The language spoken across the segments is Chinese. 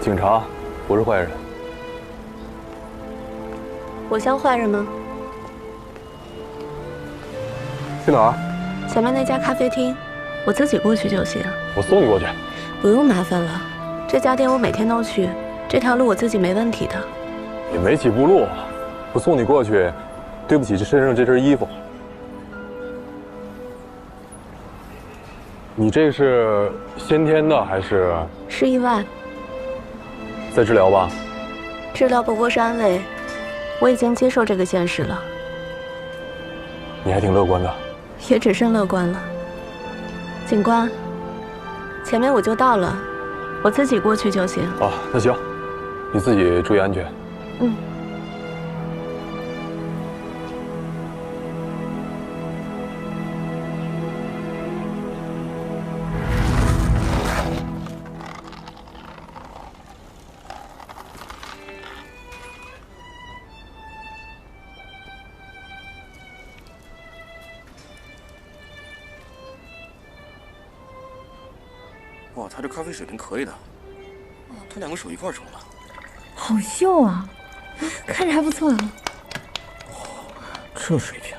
警察不是坏人。我像坏人吗？去哪儿？前面那家咖啡厅，我自己过去就行。我送你过去。不用麻烦了，这家店我每天都去，这条路我自己没问题的。也没几步路，不送你过去，对不起这身上这身衣服。你这是先天的还是？是意外，在治疗吧？治疗不过是安慰，我已经接受这个现实了。你还挺乐观的。也只剩乐观了。警官，前面我就到了，我自己过去就行。啊，那行，你自己注意安全。嗯。哇，他这咖啡水平可以的。他2个手一块冲了。好秀啊，看着还不错啊。这水平。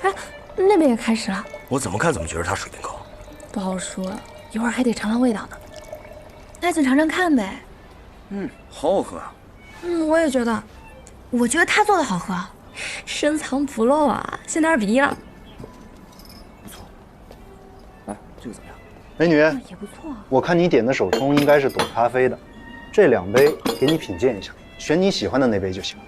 哎，那边也开始了。我怎么看怎么觉得他水平高。不好说，一会儿还得尝尝味道呢。那就尝尝看呗。好好喝啊。我也觉得。我觉得他做的好喝，深藏不露啊，现在2比1了。不错。哎，这个怎么样？美女，也不错。我看你点的手冲应该是懂咖啡的，这2杯给你品鉴一下，选你喜欢的那杯就行。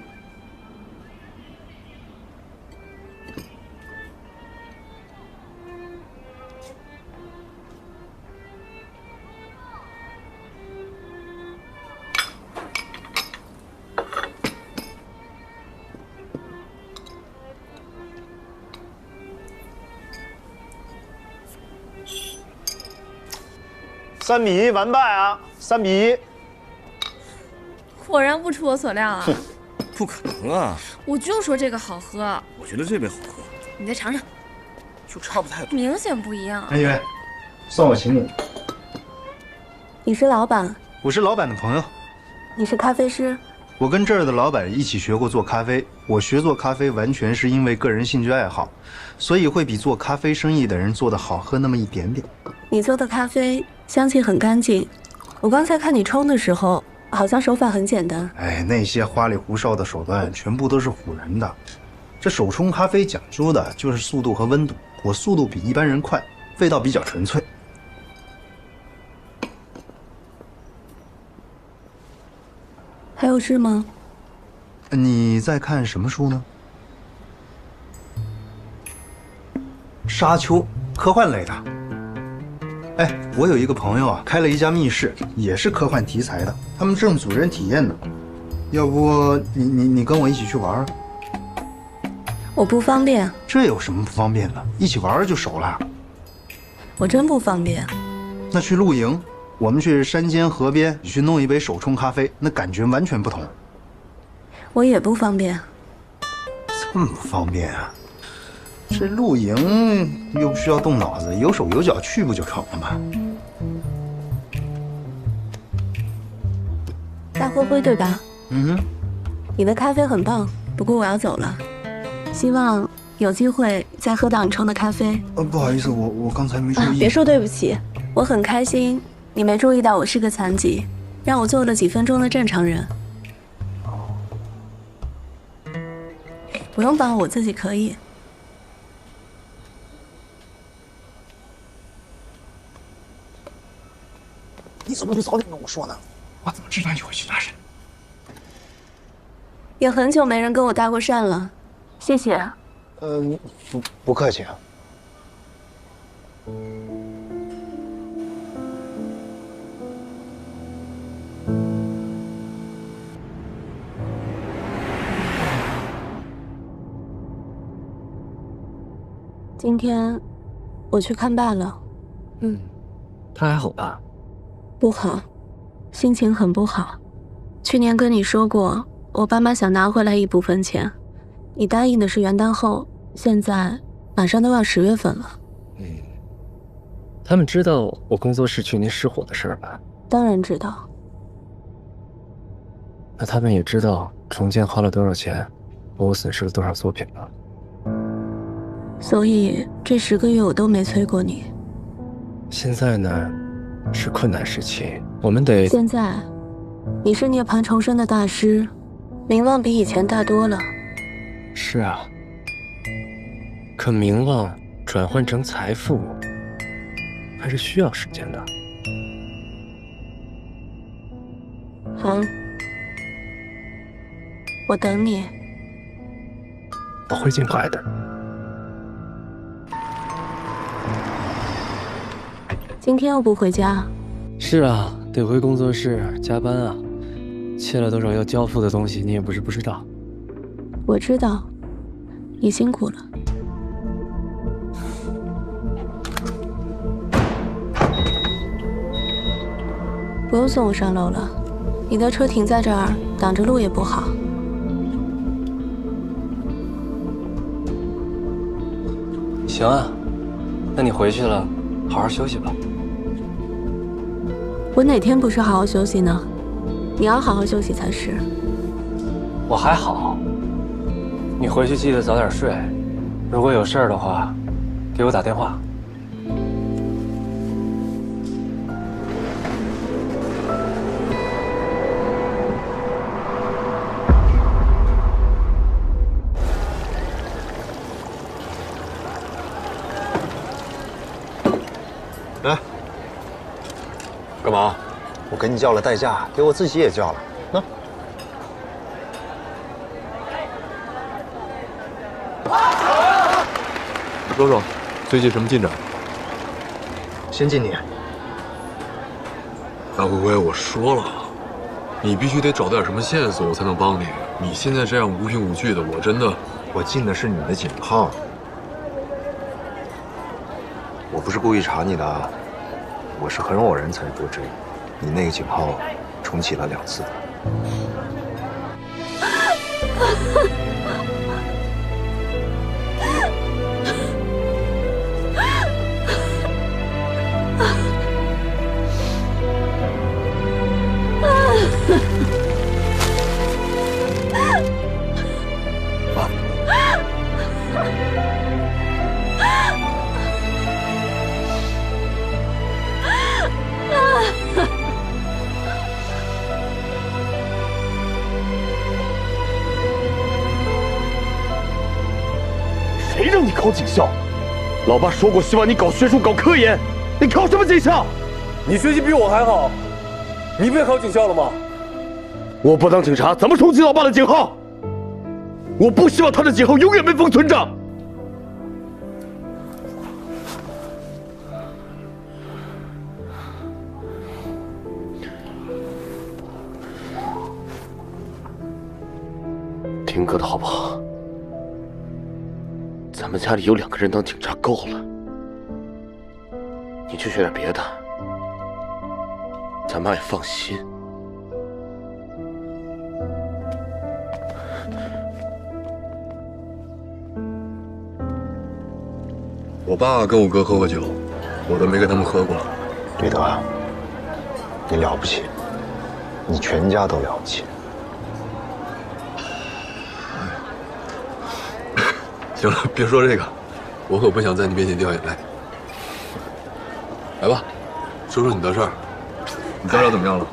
3比1完败啊！3比1。果然不出我所料啊！不可能啊！我就说这个好喝。我觉得这杯好喝。你再尝尝，就差不太多。明显不一样。美女，算我请你。你是老板？我是老板的朋友。你是咖啡师？我跟这儿的老板一起学过做咖啡。我学做咖啡完全是因为个人兴趣爱好，所以会比做咖啡生意的人做的好喝那么一点点。你做的咖啡香气很干净，我刚才看你冲的时候，好像手法很简单。哎，那些花里胡哨的手段全部都是唬人的。这手冲咖啡讲究的就是速度和温度，我速度比一般人快，味道比较纯粹。还有事吗？你在看什么书呢？沙丘，科幻类的。哎，我有一个朋友啊，开了一家密室，也是科幻题材的，他们正组人体验呢。要不你跟我一起去玩？我不方便。这有什么不方便的？一起玩就熟了。我真不方便。那去露营，我们去山间河边去弄一杯手冲咖啡，那感觉完全不同。我也不方便。这么不方便啊？这露营又不需要动脑子，有手有脚去不就成了吗？大灰灰对吧？嗯哼。你的咖啡很棒，不过我要走了，希望有机会再喝到你冲的咖啡。不好意思，我刚才没注意。别说对不起，我很开心你没注意到我是个残疾，让我做了几分钟的正常人。不用帮我自己可以。你怎么不早点跟我说呢？我怎么知道你会去搭讪？也很久没人跟我搭过讪了，谢谢。不客气啊。今天我去看爸了。他还好吧？不好，心情很不好。去年跟你说过，我爸妈想拿回来一部分钱，你答应的是元旦后，现在马上都要10月份了。他们知道我工作室去年失火的事儿吧？当然知道。那他们也知道重建花了多少钱，我损失了多少作品了。所以这10个月我都没催过你。现在呢，是困难时期，我们得……现在，你是涅槃重生的大师，名望比以前大多了。是啊，可名望转换成财富，还是需要时间的。好，我等你。我会尽快的。今天又不回家？是啊，得回工作室加班啊。欠了多少要交付的东西，你也不是不知道。我知道，你辛苦了。不用送我上楼了，你的车停在这儿，挡着路也不好。行啊，那你回去了，好好休息吧。我哪天不是好好休息呢？你要好好休息才是。我还好，你回去记得早点睡。如果有事儿的话，给我打电话。来，干嘛？我给你叫了代驾，给我自己也叫了。那，说说，最近什么进展？先敬你。大灰灰，我说了，你必须得找点什么线索，我才能帮你。你现在这样无凭无据的，我真的……我进的是你的警号，我不是故意查你的，我是很偶然才得知，你那个警号重启了2次。谁让你考警校？老爸说过，希望你搞学术、搞科研。你考什么警校？你学习比我还好，你不也考警校了吗？我不当警察，怎么重启老爸的警号？我不希望他的警号永远被封存着。听哥的好不好？咱们家里有2个人当警察够了，你去学点别的，咱妈也放心。我爸跟我哥喝过酒，我都没跟他们喝过。李德，你了不起，你全家都了不起。行了，别说这个，我可不想在你面前掉眼泪。来吧，说说你的事儿，你调查怎么样了？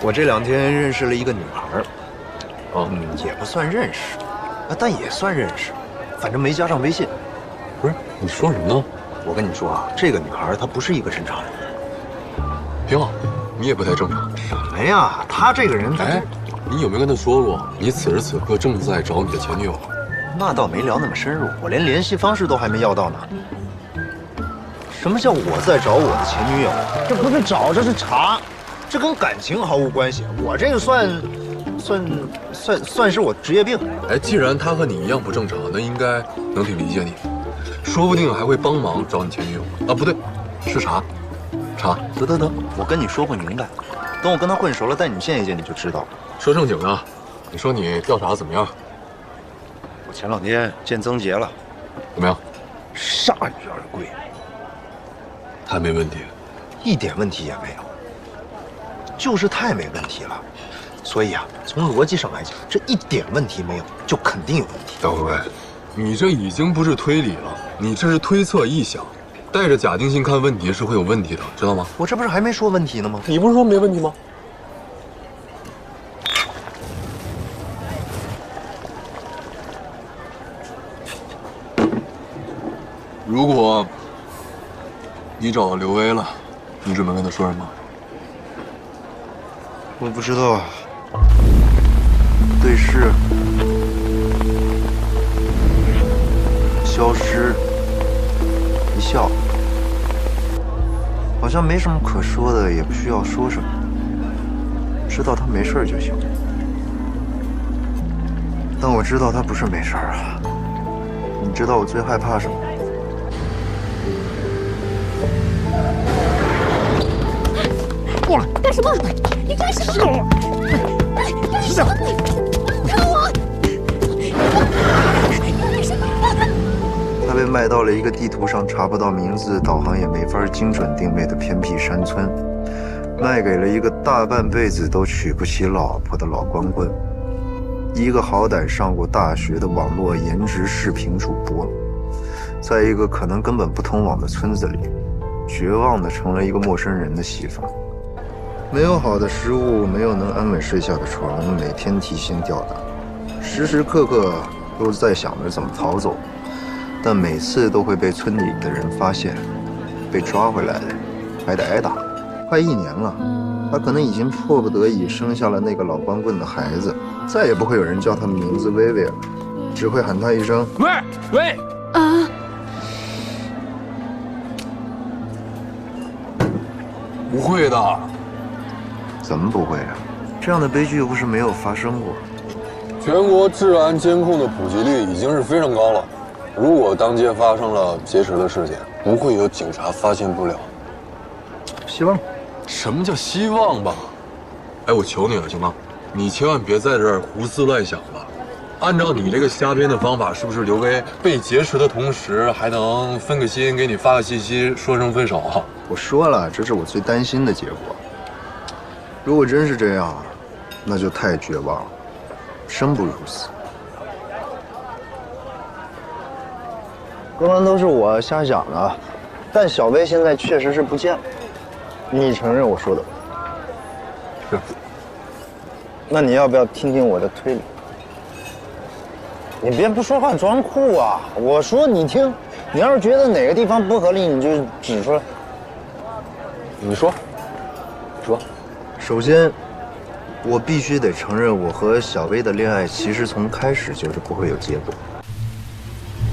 我这2天认识了一个女孩，也不算认识，但也算认识，反正没加上微信。不是，你说什么呢？我跟你说啊，这个女孩她不是一个正常人。挺好，你也不太正常。什么呀？她这个人，哎，你有没有跟她说过，你此时此刻正在找你的前女友？那倒没聊那么深入，我连联系方式都还没要到呢。什么叫我在找我的前女友？这不是找，这是查，这跟感情毫无关系。我这个算是我职业病。哎，既然她和你一样不正常，那应该能挺理解你，说不定还会帮忙找你前女友啊。不对，是查。得，我跟你说不明白，等我跟她混熟了，带你见一见你就知道了。说正经的，你说你调查怎么样？我前2天见曾杰了，怎么样？铩羽而归，太没问题，一点问题也没有，就是太没问题了。所以啊，从逻辑上来讲，这一点问题没有，就肯定有问题。大辉，你这已经不是推理了，你这是推测臆想，带着假定性看问题是会有问题的，知道吗？我这不是还没说问题呢吗？你不是说没问题吗？如果你找到刘威了，你准备跟他说什么？我不知道。对视，消失，一笑，好像没什么可说的，也不需要说什么，知道他没事就行。但我知道他不是没事啊。你知道我最害怕什么？干什么？你干什么？干什么？看我！他被卖到了一个地图上查不到名字、导航也没法精准定位的偏僻山村，卖给了一个大半辈子都娶不起老婆的老光棍，一个好歹上过大学的网络颜值视频主播，在一个可能根本不通网的村子里，绝望地成了一个陌生人的媳妇。没有好的食物，没有能安稳睡下的床，每天提心吊胆，时时刻刻都在想着怎么逃走，但每次都会被村里的人发现，被抓回来，还得挨打。快1年了，他可能已经迫不得已生下了那个老光棍的孩子，再也不会有人叫他名字薇薇了，只会喊他一声喂啊！不会的。怎么不会啊？这样的悲剧又不是没有发生过。全国治安监控的普及率已经是非常高了，如果当街发生了劫持的事件，不会有警察发现不了。希望。什么叫希望吧？哎，我求你了，行吗？你千万别在这儿胡思乱想了。按照你这个瞎编的方法，是不是刘威被劫持的同时还能分个心，给你发个信息，说声分手啊？我说了，这是我最担心的结果。如果真是这样，那就太绝望了，生不如死。刚刚都是我瞎想的，但小薇现在确实是不见了。你承认我说的？是。那你要不要听听我的推理？你别不说话装酷啊！我说你听，你要是觉得哪个地方不合理，你就指出来。你说，说。首先，我必须得承认，我和小薇的恋爱其实从开始就是不会有结果。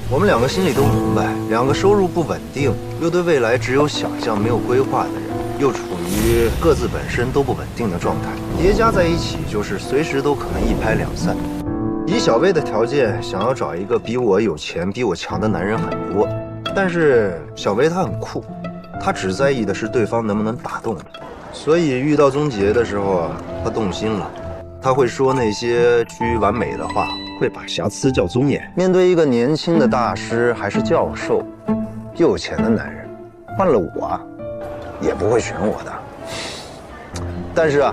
我们两个心里都明白，两个收入不稳定，又对未来只有想象没有规划的人，又处于各自本身都不稳定的状态，叠加在一起就是随时都可能一拍两散。以小薇的条件，想要找一个比我有钱、比我强的男人很多，但是小薇她很酷，她只在意的是对方能不能打动你。所以遇到宗杰的时候啊，他动心了，他会说那些趋于完美的话，会把瑕疵叫尊严。面对一个年轻的大师，还是教授，又有钱的男人，换了我，也不会选我的。但是啊，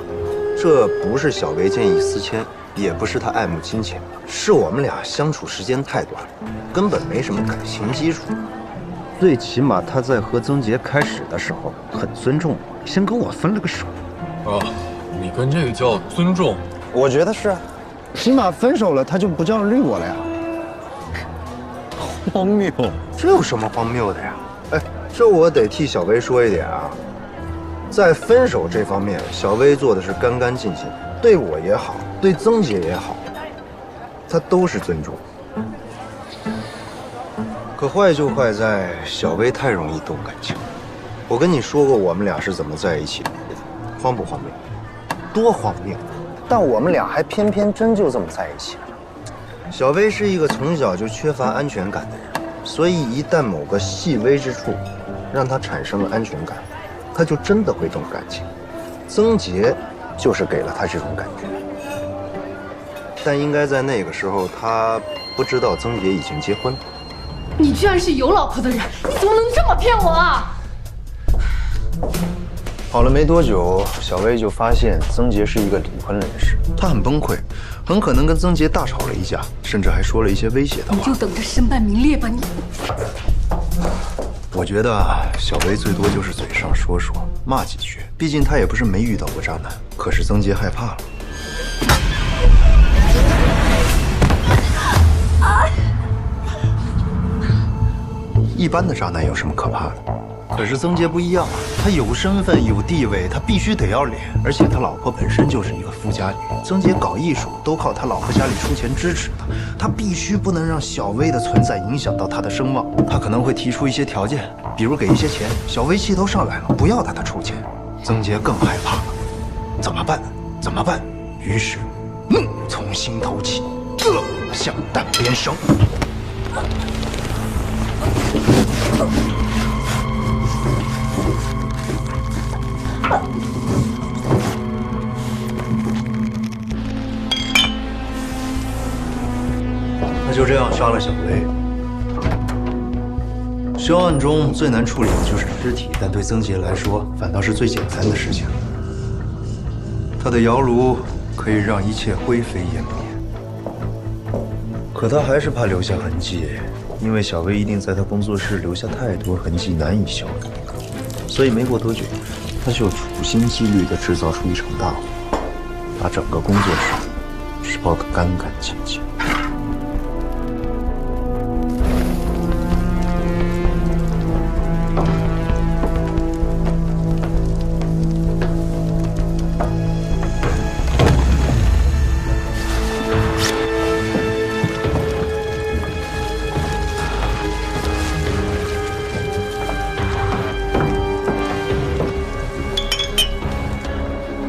这不是小薇见异思迁，也不是她爱慕金钱，是我们俩相处时间太短，根本没什么感情基础。最起码他在和曾杰开始的时候很尊重我，先跟我分了个手。啊，你跟这个叫尊重？我觉得是啊，起码分手了他就不叫绿我了呀。荒谬！这有什么荒谬的呀？哎，这我得替小薇说一点啊，在分手这方面，小薇做的是干干净净，对我也好，对曾杰也好，她都是尊重。可坏就坏在小薇太容易动感情。我跟你说过我们俩是怎么在一起的，荒不荒谬？多荒谬！但我们俩还偏偏真就这么在一起了。小薇是一个从小就缺乏安全感的人，所以一旦某个细微之处让她产生了安全感，她就真的会动感情。曾杰就是给了她这种感觉，但应该在那个时候，她不知道曾杰已经结婚了。你居然是有老婆的人，你怎么能这么骗我啊？好好了没多久，小薇就发现曾杰是一个离婚人士，她很崩溃，很可能跟曾杰大吵了一架，甚至还说了一些威胁的话。你就等着身败名裂吧你！我觉得小薇最多就是嘴上说说，骂几句，毕竟她也不是没遇到过渣男。可是曾杰害怕了。一般的渣男有什么可怕的？可是曾杰不一样啊，他有身份有地位，他必须得要脸，而且他老婆本身就是一个富家女。曾杰搞艺术都靠他老婆家里出钱支持的，他必须不能让小薇的存在影响到他的声望。他可能会提出一些条件，比如给一些钱。小薇气头上来了，不要他的出钱，曾杰更害怕了，怎么办？怎么办？于是怒从心头起，恶向胆边生。他就这样杀了小薇。凶案中最难处理的就是尸体，但对曾杰来说，反倒是最简单的事情。他的窑炉可以让一切灰飞烟灭，可他还是怕留下痕迹，因为小薇一定在他工作室留下太多痕迹，难以消除。所以没过多久，他就处心积虑地制造出一场大火，把整个工作室烧得干干净净。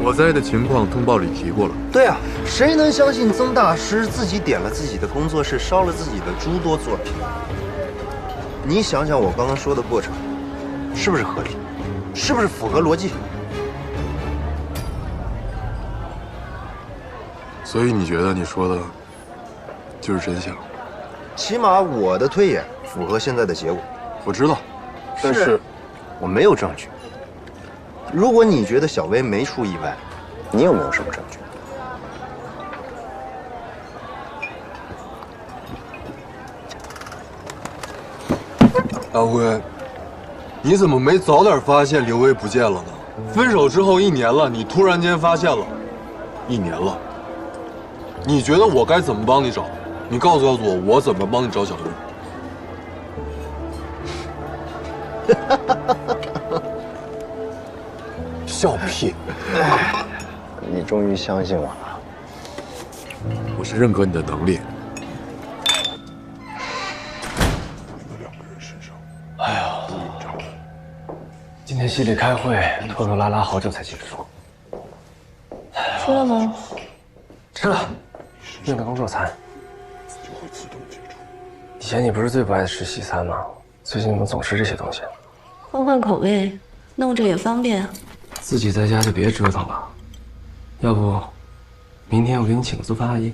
火灾的情况通报里提过了。对啊，谁能相信曾大师自己点了自己的工作室，烧了自己的诸多作品？你想想我刚刚说的过程，是不是合理？是不是符合逻辑？所以你觉得你说的就是真相？起码我的推演符合现在的结果。我知道，但是我没有证据。如果你觉得小薇没出意外，你有没有什么证据？阿辉，你怎么没早点发现刘薇不见了呢？分手之后1年了，你突然间发现了，1年了。你觉得我该怎么帮你找？你告诉我，我怎么帮你找小薇？笑屁！你终于相信我了。我是认可你的能力。哎呀，今天系里开会，拖拖拉拉好久才结束。吃了吗？吃了，订的工作餐。以前你不是最不爱吃西餐吗？最近怎么总吃这些东西？换换口味，弄着也方便。自己在家就别折腾了，要不明天我给你请个做饭阿姨。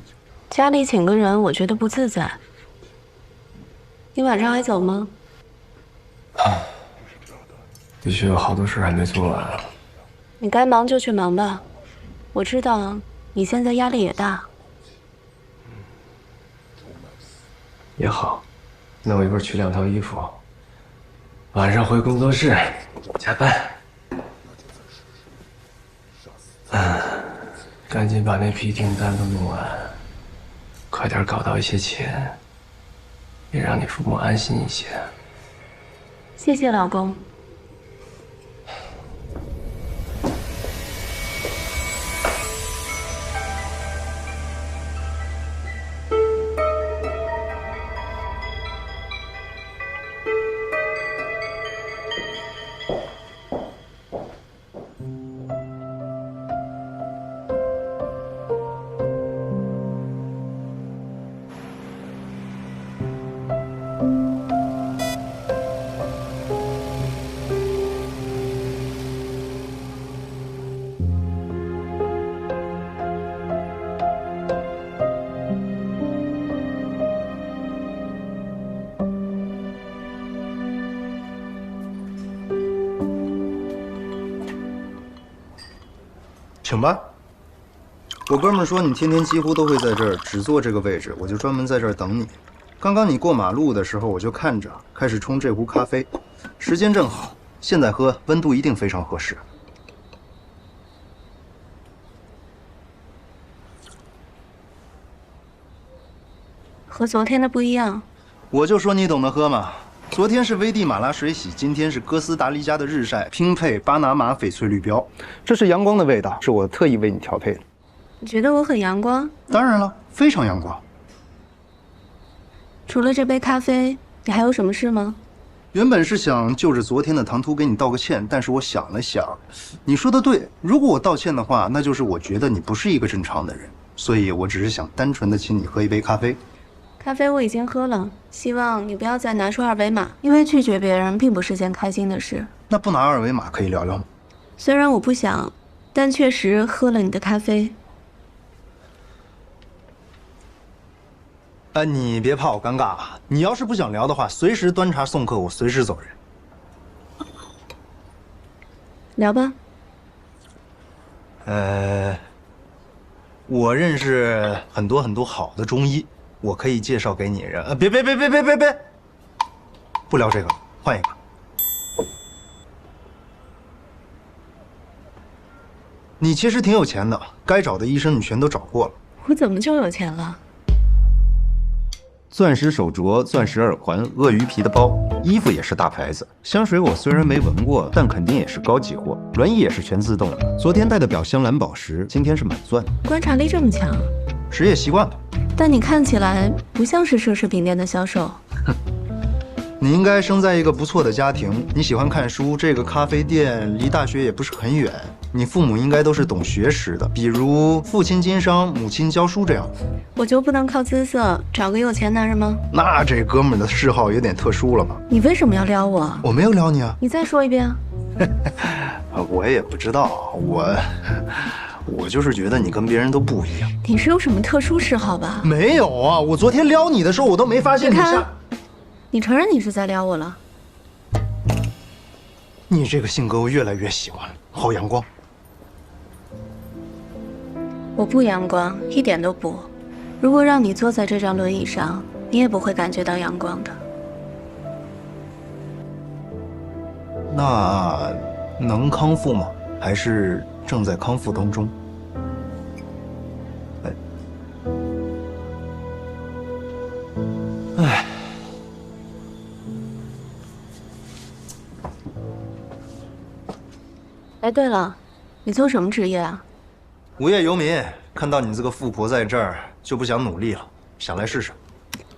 家里请个人，我觉得不自在。你晚上还走吗？的确有好多事还没做完。你该忙就去忙吧，我知道你现在压力也大。也好，那我一会儿取2套衣服，晚上回工作室加班。赶紧把那批订单都弄完，快点搞到一些钱，也让你父母安心一些。谢谢老公。请吧。我哥们儿说你天天几乎都会在这儿，只坐这个位置，我就专门在这儿等你。刚刚你过马路的时候，我就看着，开始冲这壶咖啡，时间正好，现在喝，温度一定非常合适。和昨天的不一样。我就说你懂得喝嘛。昨天是危地马拉水洗，今天是哥斯达黎加的日晒，拼配巴拿马翡翠绿标，这是阳光的味道，是我特意为你调配的。你觉得我很阳光？当然了，非常阳光。除了这杯咖啡，你还有什么事吗？原本是想就着昨天的唐突给你道个歉，但是我想了想，你说的对，如果我道歉的话，那就是我觉得你不是一个正常的人，所以我只是想单纯的请你喝一杯咖啡。咖啡我已经喝了，希望你不要再拿出二维码，因为拒绝别人并不是件开心的事。那不拿二维码可以聊聊吗？虽然我不想，但确实喝了你的咖啡。你别怕我尴尬啊！你要是不想聊的话，随时端茶送客，我随时走人。聊吧。我认识很多好的中医，我可以介绍给你。别，不聊这个了，换一个。你其实挺有钱的，该找的医生你全都找过了。我怎么就有钱了？钻石手镯、钻石耳环、鳄鱼皮的包，衣服也是大牌子。香水我虽然没闻过，但肯定也是高级货。轮椅也是全自动的。昨天戴的表镶蓝宝石，今天是满钻。观察力这么强，职业习惯吧。但你看起来不像是奢侈品店的销售。你应该生在一个不错的家庭，你喜欢看书，这个咖啡店离大学也不是很远，你父母应该都是懂学识的，比如父亲经商，母亲教书这样。我就不能靠姿色找个有钱男人吗？那这哥们儿的嗜好有点特殊了吧？你为什么要撩我？我没有撩你啊。你再说一遍。我也不知道，我就是觉得你跟别人都不一样。你是有什么特殊嗜好吧？没有啊，我昨天撩你的时候，我都没发现你下。你承认你是在撩我了？你这个性格我越来越喜欢了，好阳光。我不阳光，一点都不。如果让你坐在这张轮椅上，你也不会感觉到阳光的。那能康复吗？还是正在康复当中？哎。哎，对了，你做什么职业啊？无业游民。看到你这个富婆在这儿，就不想努力了，想来试试。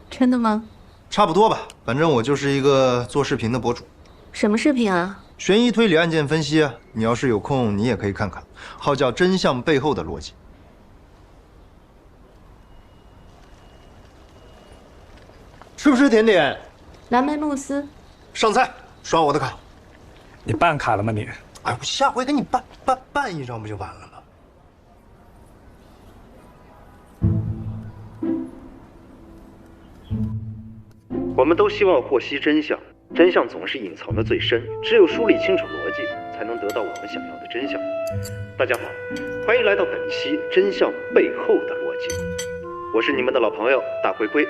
真的吗？差不多吧，反正我就是一个做视频的博主。什么视频啊？悬疑推理、案件分析啊。你要是有空，你也可以看看，号叫《真相背后的逻辑》。吃不吃甜点？蓝莓慕斯。上菜，刷我的卡。你办卡了吗你？哎，我下回给你办一张不就完了吗？我们都希望获悉真相，真相总是隐藏的最深，只有梳理清楚逻辑，才能得到我们想要的真相。大家好，欢迎来到本期《真相背后的逻辑》，我是你们的老朋友大灰灰。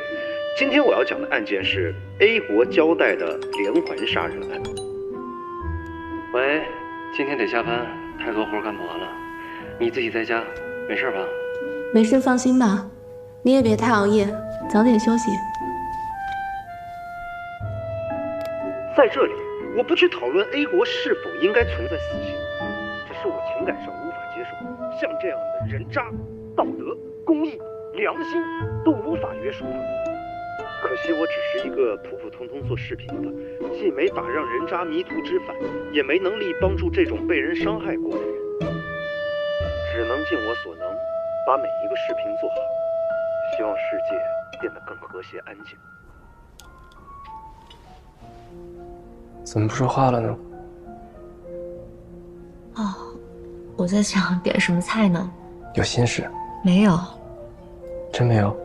今天我要讲的案件是 A 国交代的连环杀人案。喂，今天得下班，太多活干不完了。你自己在家，没事吧？没事，放心吧。你也别太熬夜，早点休息。在这里，我不去讨论 A 国是否应该存在死刑，只是我情感上无法接受，像这样的人渣，道德、公义、良心都无法约束他。可惜我只是一个普普通通做视频的，既没法让人渣迷途知返，也没能力帮助这种被人伤害过的人，只能尽我所能，把每一个视频做好，希望世界变得更和谐安静。怎么不说话了呢？哦，我在想点什么菜呢？有心事？没有。真没有？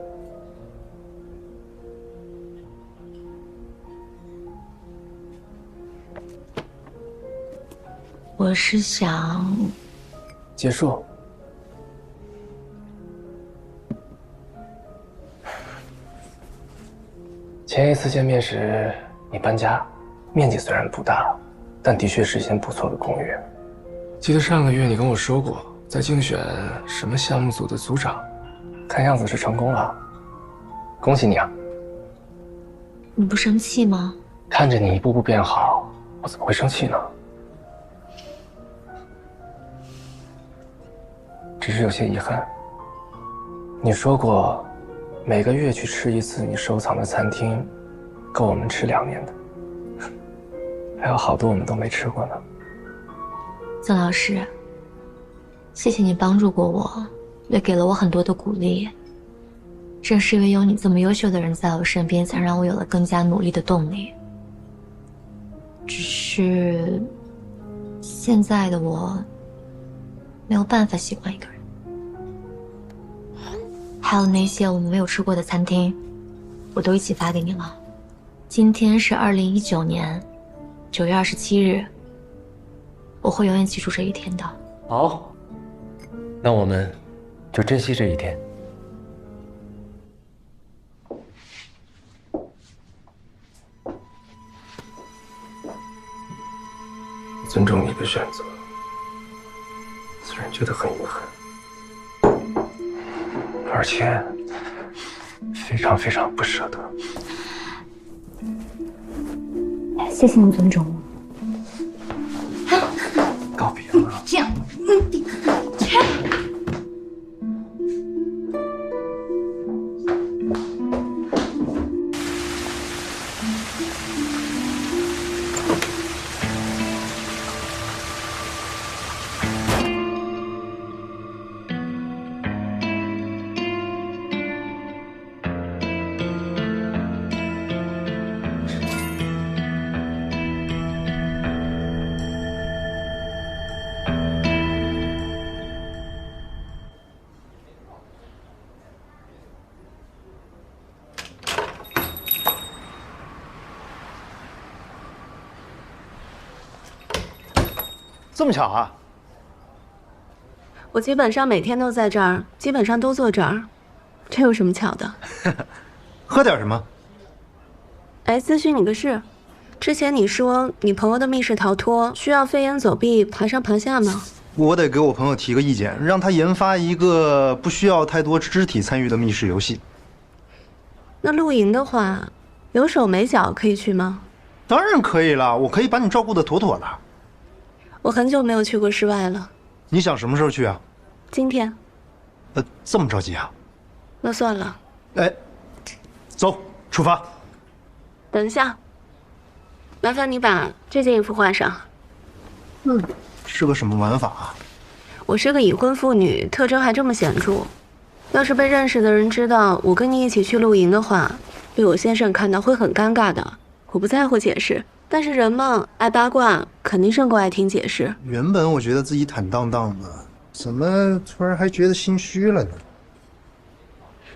我是想结束。前一次见面时，你搬家，面积虽然不大，但的确是一间不错的公寓。记得上个月你跟我说过，在竞选什么项目组的组长，看样子是成功了，恭喜你啊！你不生气吗？看着你一步步变好，我怎么会生气呢？只是有些遗憾。你说过，每个月去吃一次你收藏的餐厅，够我们吃2年的。还有好多我们都没吃过呢。曾老师，谢谢你帮助过我，也给了我很多的鼓励。正是因为有你这么优秀的人在我身边，才让我有了更加努力的动力。只是现在的我没有办法喜欢一个人。还有那些我们没有吃过的餐厅，我都一起发给你了。今天是2019年9月27日，我会永远记住这一天的。好，那我们就珍惜这一天。尊重你的选择，虽然觉得很遗憾，而且非常非常不舍得。谢谢你尊重我。告别了。这样，这么巧啊！我基本上每天都在这儿，基本上都坐这儿，这有什么巧的？喝点什么？哎，咨询你个事，之前你说你朋友的密室逃脱需要飞檐走壁、爬上爬下吗？我得给我朋友提个意见，让他研发一个不需要太多肢体参与的密室游戏。那露营的话，有手没脚可以去吗？当然可以了，我可以把你照顾得妥妥的。我很久没有去过室外了。你想什么时候去啊？今天。这么着急啊？那算了。哎，走，出发。等一下，麻烦你把这件衣服换上。是个什么玩法啊？我是个已婚妇女，特征还这么显著。要是被认识的人知道我跟你一起去露营的话，被我先生看到会很尴尬的。我不在乎解释。但是人嘛，爱八卦，肯定胜过爱听解释。原本我觉得自己坦荡荡的，怎么突然还觉得心虚了呢？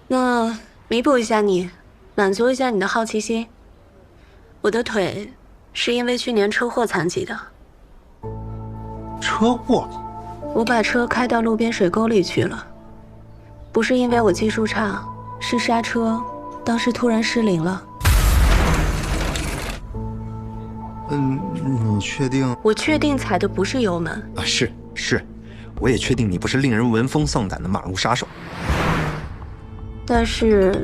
那弥补一下你，满足一下你的好奇心。我的腿是因为去年车祸残疾的。车祸？我把车开到路边水沟里去了，不是因为我技术差，是刹车当时突然失灵了。你确定？我确定踩的不是油门啊，是，我也确定你不是令人闻风丧胆的马路杀手。但是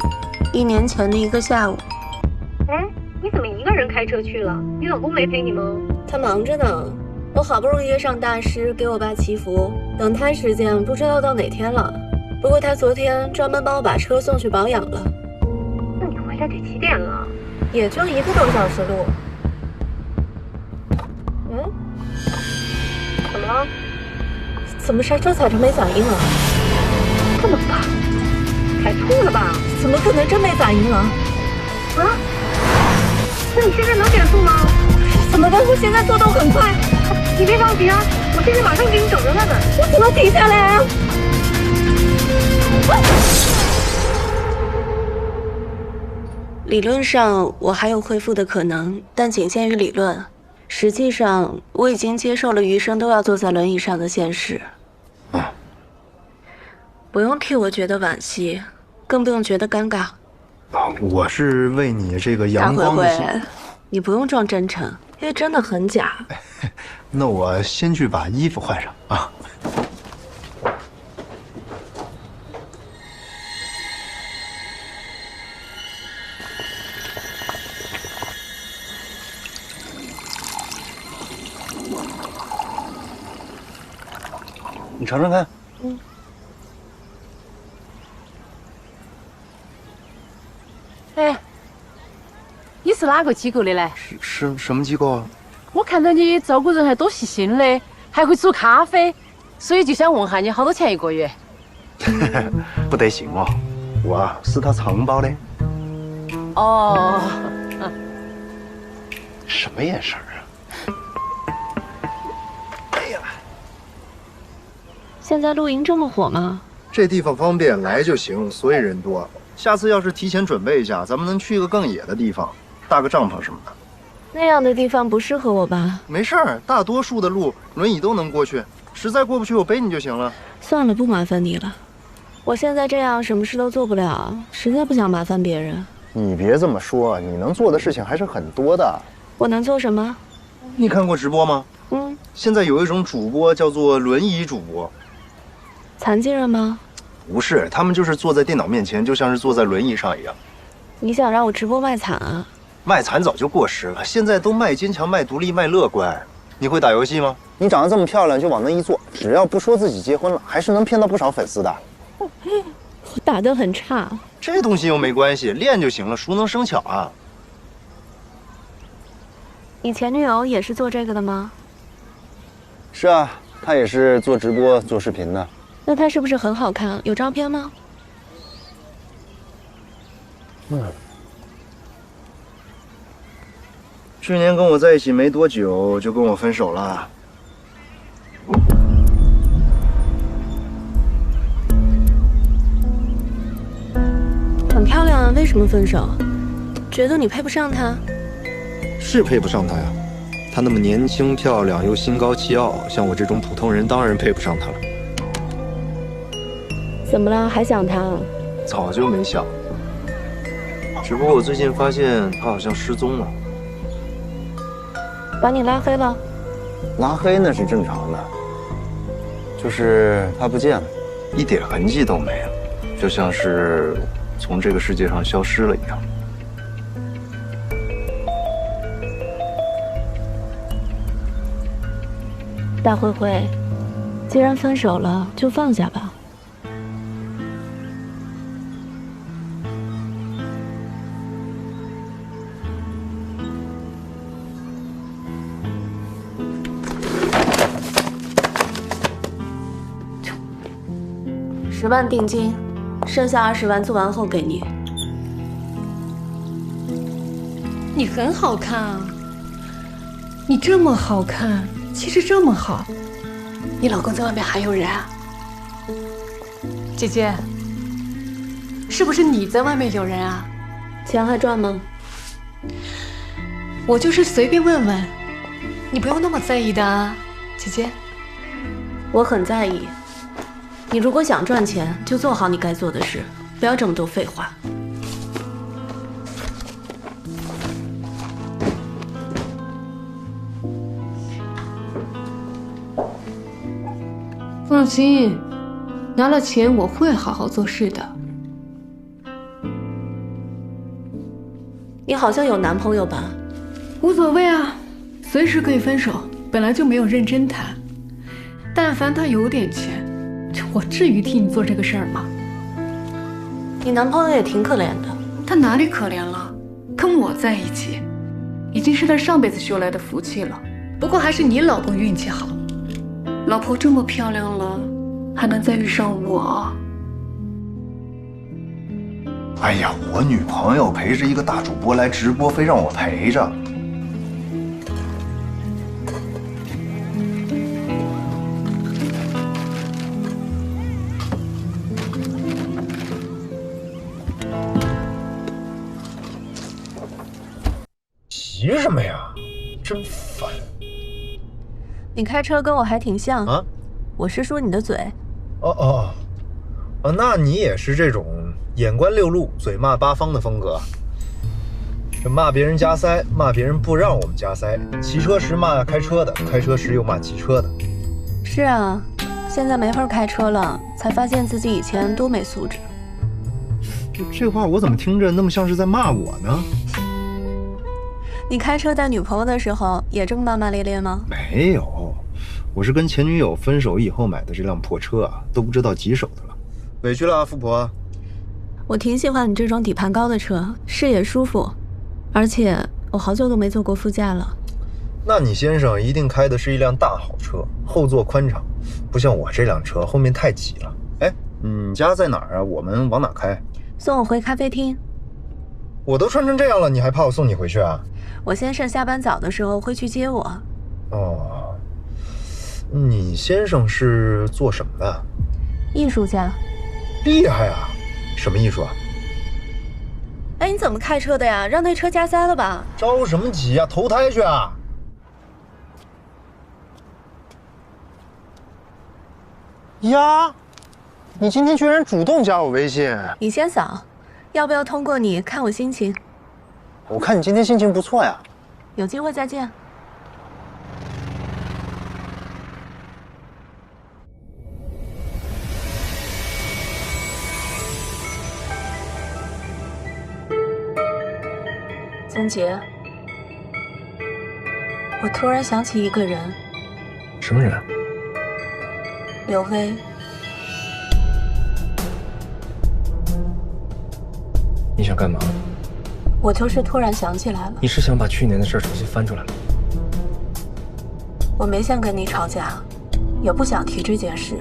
，1年前的一个下午，哎，你怎么一个人开车去了？你老公没陪你吗？他忙着呢，我好不容易约上大师给我爸祈福，等他时间不知道到哪天了。不过他昨天专门帮我把车送去保养了。那你回来得几点了？也就1个多小时路。怎么了？怎么刹车踩着没反应了？这么快？踩错了吧？怎么可能真没反应了？啊？那你现在能减速吗？怎么办？我现在速度很快。你别着急啊，我现在马上给你找人问问。我怎么停下来啊？理论上我还有恢复的可能，但仅限于理论。实际上，我已经接受了余生都要坐在轮椅上的现实。不用替我觉得惋惜，更不用觉得尴尬。啊，我是为你这个阳光的心。大灰灰，你不用装真诚，因为真的很假。那我先去把衣服换上啊。你尝尝看。嗯。哎，你是哪个机构的嘞？什么机构啊？我看到你照顾人还多细心的，还会煮咖啡，所以就想问下你好多钱一个月？不得行哦，我是他承包的。哦。什么眼神啊？哎呀！现在露营这么火吗？这地方方便，来就行，所以人多。下次要是提前准备一下，咱们能去一个更野的地方，搭个帐篷什么的。那样的地方不适合我吧？没事儿，大多数的路轮椅都能过去，实在过不去我背你就行了。算了，不麻烦你了。我现在这样什么事都做不了，实在不想麻烦别人。你别这么说，你能做的事情还是很多的。我能做什么？你看过直播吗？嗯。现在有一种主播叫做轮椅主播。残疾人吗？不是，他们就是坐在电脑面前，就像是坐在轮椅上一样。你想让我直播卖惨啊？卖惨早就过时了，现在都卖坚强、卖独立、卖乐观。你会打游戏吗？你长得这么漂亮，就往那一坐，只要不说自己结婚了，还是能骗到不少粉丝的。我打得很差。这东西又没关系，练就行了，熟能生巧啊。你前女友也是做这个的吗？是啊，她也是做直播、做视频的。那她是不是很好看？有照片吗？去年跟我在一起没多久，就跟我分手了。很漂亮啊，为什么分手？觉得你配不上她？是配不上她呀，她那么年轻漂亮又心高气傲，像我这种普通人当然配不上她了。怎么了？还想她？早就没想，只不过我最近发现她好像失踪了。把你拉黑了？拉黑那是正常的，就是她不见了，一点痕迹都没了，就像是从这个世界上消失了一样。大灰灰，既然分手了，就放下吧。10万定金，剩下20万做完后给你。你很好看啊，你这么好看，气质这么好，你老公在外面还有人啊？姐姐，是不是你在外面有人啊？钱还赚吗？我就是随便问问，你不用那么在意的啊，姐姐。我很在意。你如果想赚钱，就做好你该做的事，不要这么多废话。放心，拿了钱我会好好做事的。你好像有男朋友吧？无所谓啊，随时可以分手，本来就没有认真谈。但凡他有点钱，我至于替你做这个事儿吗？你男朋友也挺可怜的。他哪里可怜了？跟我在一起，已经是他上辈子修来的福气了。不过还是你老公运气好，老婆这么漂亮了，还能再遇上我。哎呀，我女朋友陪着一个大主播来直播，非让我陪着。急什么呀？真烦！你开车跟我还挺像啊。我是说你的嘴。哦，那你也是这种眼观六路，嘴骂八方的风格。这骂别人加塞，骂别人不让我们加塞，骑车时骂开车的，开车时又骂骑车的。是啊，现在没法开车了，才发现自己以前多没素质。这话我怎么听着那么像是在骂我呢？你开车带女朋友的时候也这么骂骂咧咧吗？没有，我是跟前女友分手以后买的这辆破车啊，都不知道几手的了，委屈了啊，富婆。我挺喜欢你这种底盘高的车，视野舒服，而且我好久都没坐过副驾了。那你先生一定开的是一辆大好车，后座宽敞，不像我这辆车后面太挤了。哎，你家在哪儿啊？我们往哪开？送我回咖啡厅。我都穿成这样了，你还怕我送你回去啊？我先生下班早的时候会去接我。哦，你先生是做什么的？艺术家。厉害啊！什么艺术啊？哎，你怎么开车的呀？让那车加塞了吧？着什么急呀？投胎去啊！呀，你今天居然主动加我微信。你先扫，要不要通过你看我心情？我看你今天心情不错呀。有机会再见。曾杰，我突然想起一个人。什么人？刘威。你想干嘛？我就是突然想起来了。你是想把去年的事重新翻出来吗？我没想跟你吵架，也不想提这件事，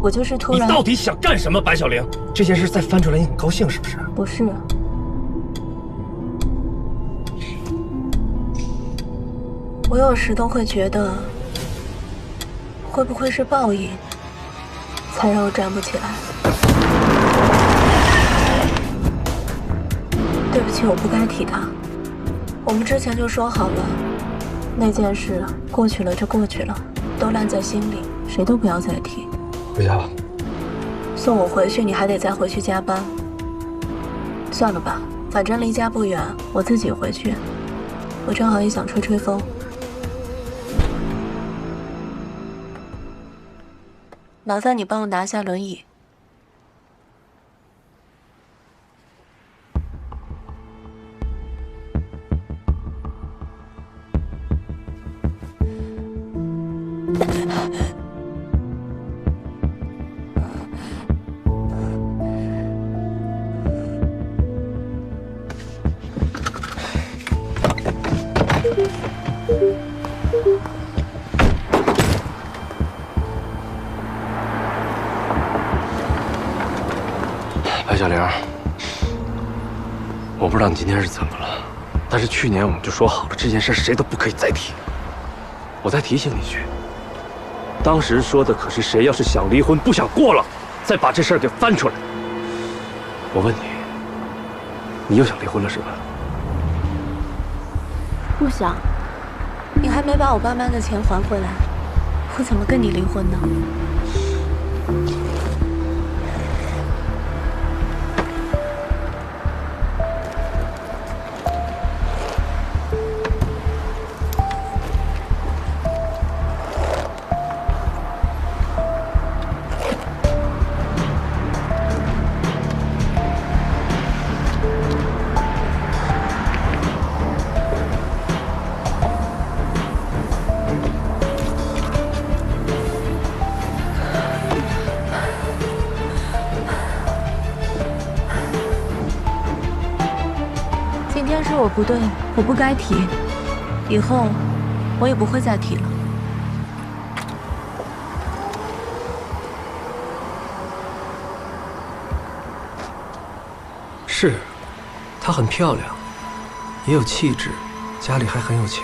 我就是突然……你到底想干什么，白小玲？这件事再翻出来，你很高兴是不是？不是。我有时都会觉得，会不会是报应，才让我站不起来？对不起，我不该提他。我们之前就说好了，那件事过去了就过去了，都烂在心里，谁都不要再提。回家吧。送我回去，你还得再回去加班。算了吧，反正离家不远，我自己回去。我正好也想吹吹风。麻烦你帮我拿下轮椅。白小玲，我不知道你今天是怎么了，但是去年我们就说好了，这件事谁都不可以再提。我再提醒你一句，当时说的可是谁要是想离婚不想过了，再把这事儿给翻出来。我问你，你又想离婚了是吧？不想。你还没把我爸妈的钱还回来，我怎么跟你离婚呢？今天是我不对，我不该提，以后我也不会再提了。是，她很漂亮，也有气质，家里还很有钱，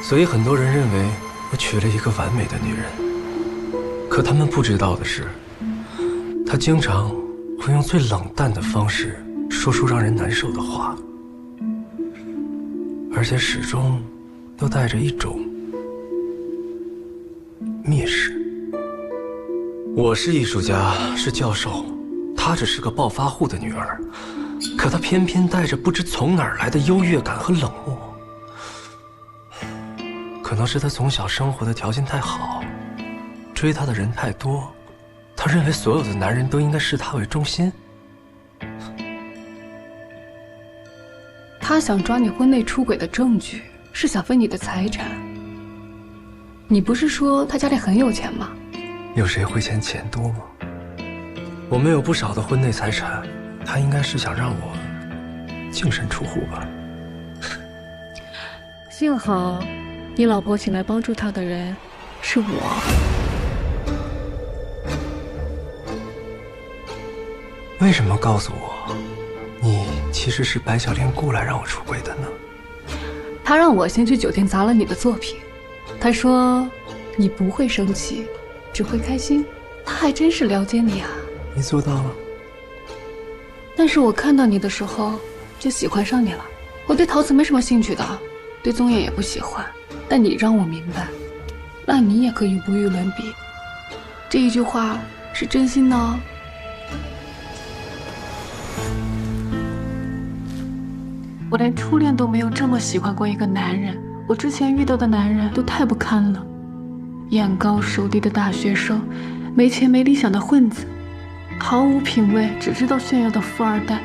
所以很多人认为我娶了一个完美的女人。可他们不知道的是，她经常会用最冷淡的方式说出让人难受的话，而且始终都带着一种蔑视。我是艺术家，是教授，她只是个暴发户的女儿，可她偏偏带着不知从哪儿来的优越感和冷漠。可能是她从小生活的条件太好，追她的人太多，她认为所有的男人都应该视她为中心。他想抓你婚内出轨的证据，是想分你的财产。你不是说他家里很有钱吗？有谁会嫌钱多吗？我们有不少的婚内财产，他应该是想让我净身出户吧。幸好，你老婆请来帮助他的人是我。为什么告诉我，你其实是白小莲雇来让我出轨的呢？他让我先去酒店砸了你的作品，他说你不会生气，只会开心。他还真是了解你啊。你做到了。但是我看到你的时候就喜欢上你了。我对陶瓷没什么兴趣的，对宗烨也不喜欢，但你让我明白，那你也可以无与伦比。这一句话是真心的哦。我连初恋都没有这么喜欢过一个男人，我之前遇到的男人都太不堪了，眼高手低的大学生，没钱没理想的混子，毫无品味只知道炫耀的富二代，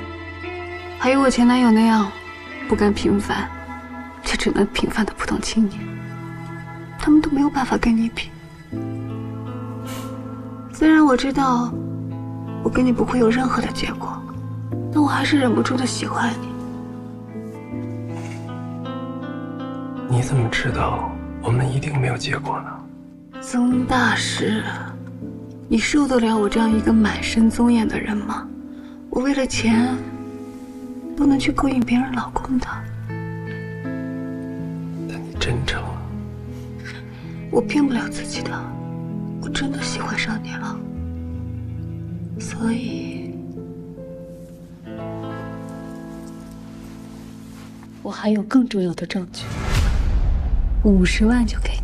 还有我前男友那样不甘平凡却只能平凡的普通青年，他们都没有办法跟你比。虽然我知道我跟你不会有任何的结果，但我还是忍不住的喜欢你。你怎么知道我们一定没有结果呢？宗大师，你受得了我这样一个满身宗眼的人吗？我为了钱都能去勾引别人老公的。但你真诚，我骗不了自己的，我真的喜欢上你了。所以我还有更重要的证据，50万就给你。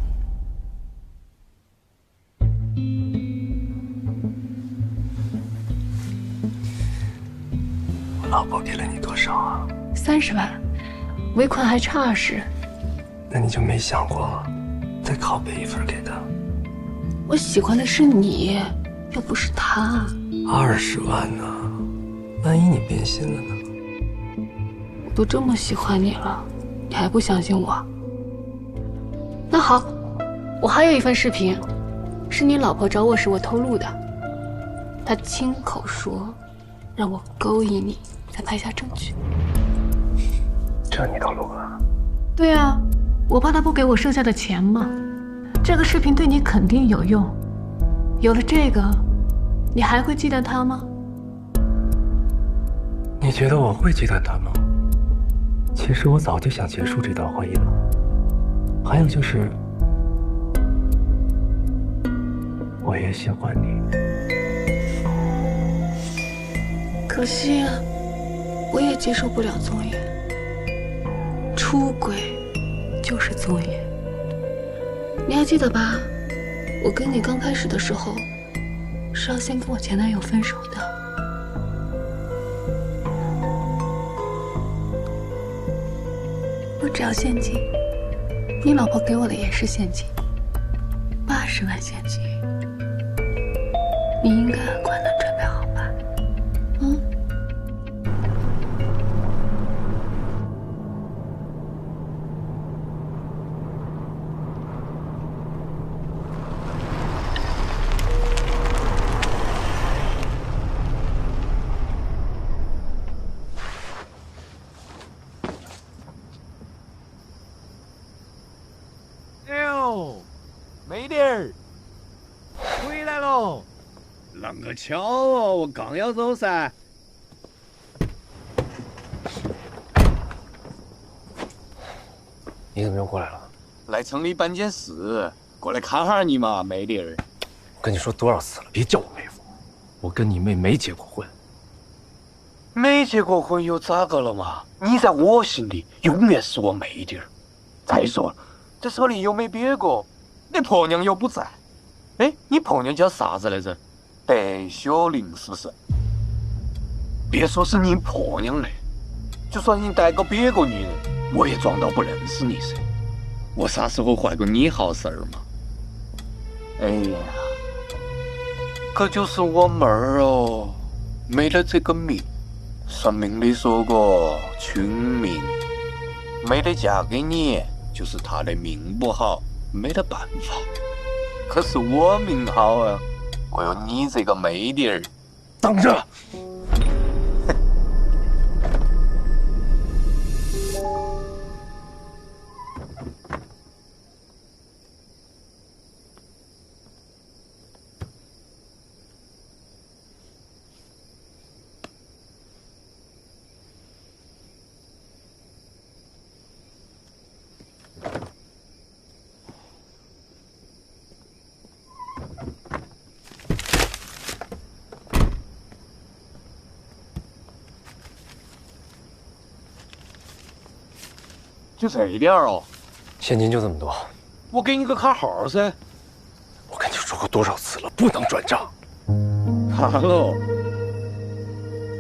我老婆给了你多少啊？30万，尾款还差20。那你就没想过再拷贝一份给他？我喜欢的是你，又不是他。20万呢？万一你变心了呢？我都这么喜欢你了，你还不相信我？那好，我还有一份视频，是你老婆找我时我偷录的。她亲口说，让我勾引你，再拍下证据。这你都录了？对啊，我怕她不给我剩下的钱嘛。这个视频对你肯定有用，有了这个，你还会记得他吗？你觉得我会记得他吗？其实我早就想结束这段婚姻了。还有就是，我也喜欢你。可惜啊，我也接受不了宗烨。出轨就是宗烨。你还记得吧？我跟你刚开始的时候，是要先跟我前男友分手的。我只要现金，你老婆给我的也是现金，80万现金，你应该管能准备好吧？嗯。美弟儿，回来喽！啷个巧哦，我刚要走噻。你怎么又过来了？来城里办件事，过来看哈你嘛，美弟儿。我跟你说多少次了，别叫我妹夫，我跟你妹没结过婚。没结过婚又咋个了嘛？你在我心里永远是我妹弟儿。再说了，这手里又没别个。你婆娘又不在，哎，你婆娘叫啥子来着？邓小玲是不是？别说是你婆娘嘞，就算你带个别个女人，我也装到不认识你噻。我啥时候坏过你好事儿嘛？哎呀，可就是我妹儿哦，没了这个命。算命的说过群命，没得嫁给你，就是她的命不好，没得办法。可是我命好啊，我有你这个妹弟儿。等着！就这点儿哦，现金就这么多。我给你个卡号噻。我跟你说过多少次了，不能转账。哈喽，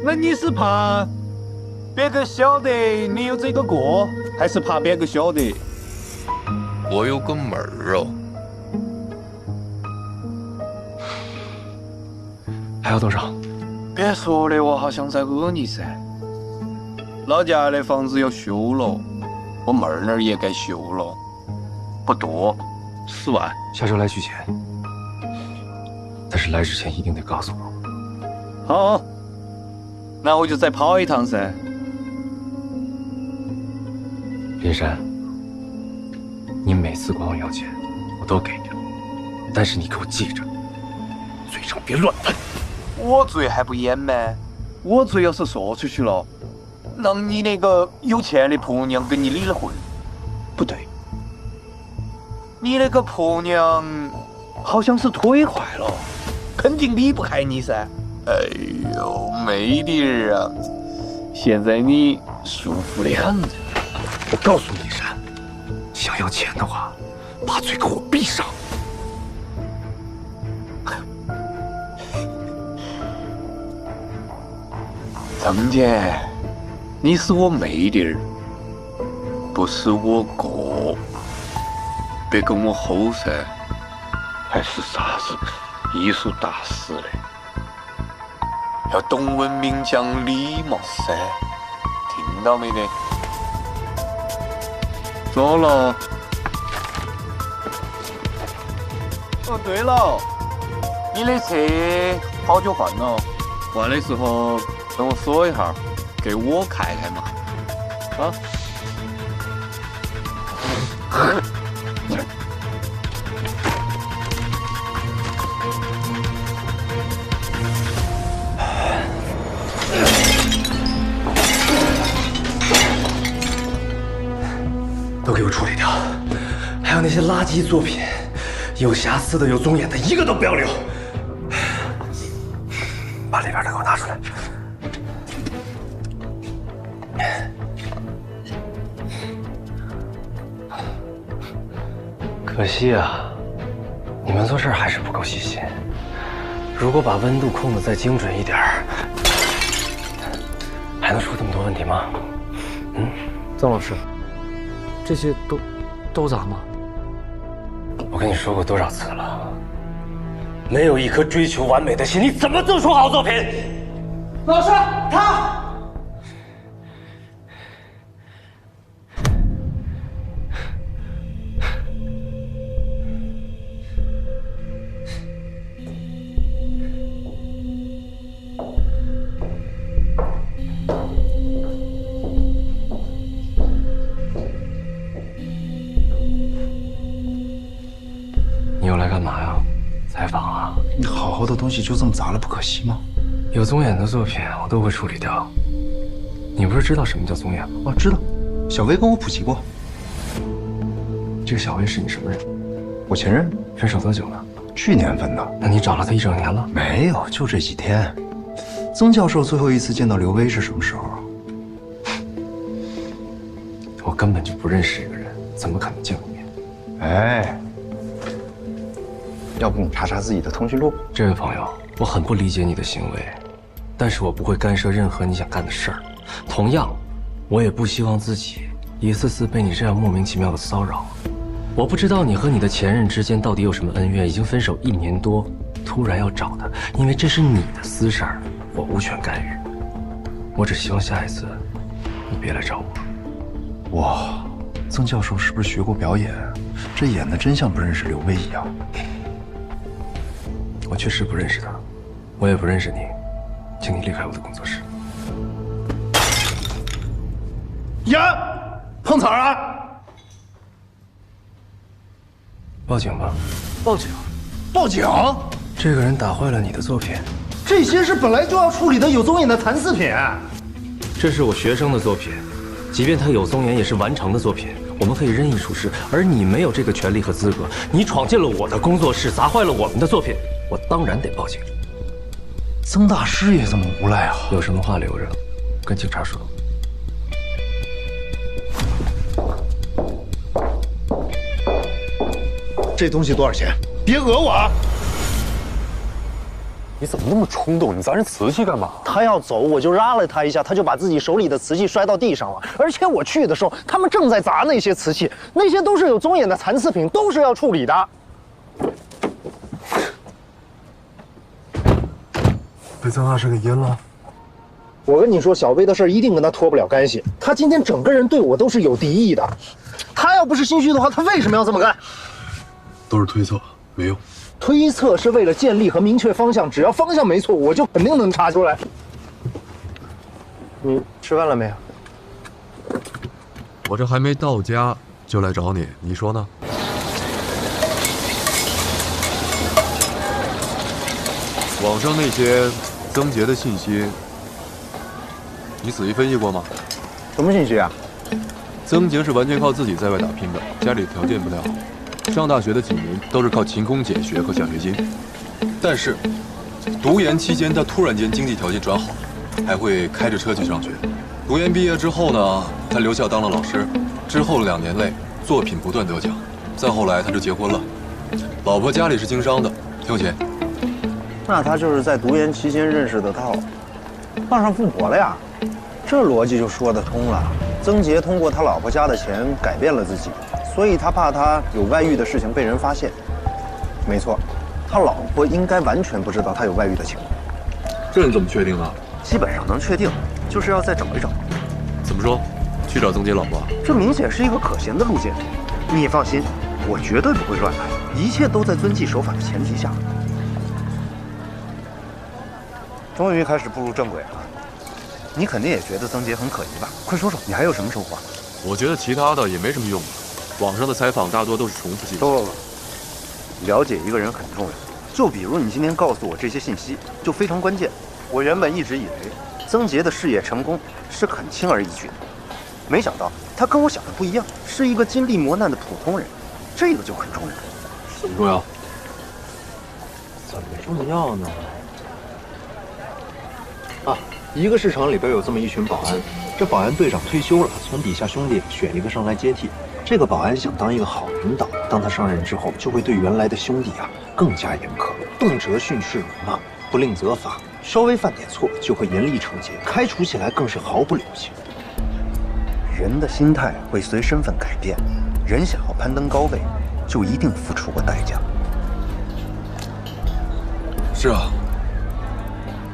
那你是怕别个晓得你有这个过，还是怕别个晓得我有个妹儿哦？还要多少？别说的，我好像在讹你噻。老家的房子要修了。我妹儿那儿也该修了，不多，10万。下周来取钱，但是来之前一定得告诉我。好，那我就再跑一趟噻。林珊，你每次管我要钱，我都给你了，但是你给我记着，嘴上别乱喷。我嘴还不严吗？我嘴要是说出去了，让你那个有钱的婆娘跟你离了婚，不对，你那个婆娘好像是腿坏了，肯定离不开你噻。哎呦，妹弟儿啊，现在你舒服的很。我告诉你，珊，想要钱的话，把嘴给我闭上。张姐，你是我妹弟儿，不是我哥，别跟我吼噻，还是啥子艺术大师嘞，要懂文明讲礼貌噻，听到没得？走了。哦，对了，你的车好久换了，换的时候跟我说一下，给我开开嘛。啊？都给我处理掉，还有那些垃圾作品，有瑕疵的、有棕眼的，一个都不要留。把里边的给我拿出来。可惜啊，你们做事还是不够细心。如果把温度控得再精准一点，还能出这么多问题吗？嗯，曾老师，这些都砸吗？我跟你说过多少次了，没有一颗追求完美的心，你怎么做出好作品？老师，他。你又来干嘛呀？采访啊？你好好的东西就这么砸了，不可惜吗？有棕眼的作品我都会处理掉。你不是知道什么叫棕眼吗？哦，知道，小薇跟我普及过。这个小薇是你什么人？我前任。分手多久了？去年分的。那你找了他1整年了？没有，就这几天。曾教授最后一次见到刘薇是什么时候？我根本就不认识这个人，怎么可能见过面？哎，要不你查查自己的通讯录？这位朋友，我很不理解你的行为。但是我不会干涉任何你想干的事儿。同样，我也不希望自己一次次被你这样莫名其妙的骚扰。我不知道你和你的前任之间到底有什么恩怨，已经分手1年多，突然要找他，因为这是你的私事儿，我无权干预。我只希望下一次你别来找我。哇，曾教授是不是学过表演？这演的真像不认识刘威一样。我确实不认识他，我也不认识你，请你离开我的工作室。呀，碰瓷儿啊！报警吧！报警！报警！这个人打坏了你的作品。这些是本来就要处理的有宗严的残次品。这是我学生的作品，即便他有宗严，也是完成的作品，我们可以任意处置。而你没有这个权利和资格，你闯进了我的工作室，砸坏了我们的作品，我当然得报警。曾大师也这么无赖啊？有什么话留着，跟警察说。这东西多少钱？别讹我啊！你怎么那么冲动？你砸人瓷器干嘛？他要走，我就拉了他一下，他就把自己手里的瓷器摔到地上了。而且我去的时候，他们正在砸那些瓷器，那些都是有宗严的残次品，都是要处理的。被曾大师给阴了。我跟你说，小薇的事一定跟他脱不了干系。他今天整个人对我都是有敌意的。他要不是心虚的话，他为什么要这么干？都是推测，没用。推测是为了建立和明确方向，只要方向没错，我就肯定能查出来。你吃饭了没有？我这还没到家就来找你，你说呢？网上那些曾杰的信息，你仔细分析过吗？什么信息啊？曾杰是完全靠自己在外打拼的，家里条件不太好。上大学的几年都是靠勤工俭学和奖学金，但是读研期间他突然间经济条件转好，还会开着车去上学。读研毕业之后呢，他留校当了老师，之后2年内作品不断得奖，再后来他就结婚了，老婆家里是经商的，挺有钱。那他就是在读研期间认识的他傍上富婆了呀，这逻辑就说得通了。曾杰通过他老婆家的钱改变了自己。所以他怕他有外遇的事情被人发现。没错，他老婆应该完全不知道他有外遇的情况。这你怎么确定啊？基本上能确定，就是要再找一找。怎么说？去找曾杰老婆？这明显是一个可行的路线。你放心，我绝对不会乱来，一切都在遵纪守法的前提下。终于开始步入正轨了。你肯定也觉得曾杰很可疑吧？快说说，你还有什么收获？我觉得其他的也没什么用吧。网上的采访大多都是重复性。不，了解一个人很重要。就比如你今天告诉我这些信息，就非常关键。我原本一直以为曾杰的事业成功是很轻而易举的，没想到他跟我想的不一样，是一个经历磨难的普通人，这个就很重要。怎么重要？怎么重要呢？啊，一个市场里边有这么一群保安，这保安队长退休了，从底下兄弟选一个上来接替。这个保安想当一个好领导，当他上任之后，就会对原来的兄弟更加严苛，动辄训斥辱骂，不吝责罚，稍微犯点错就会严厉惩戒，开除起来更是毫不留情。人的心态会随身份改变，人想要攀登高位，就一定付出过代价。是啊，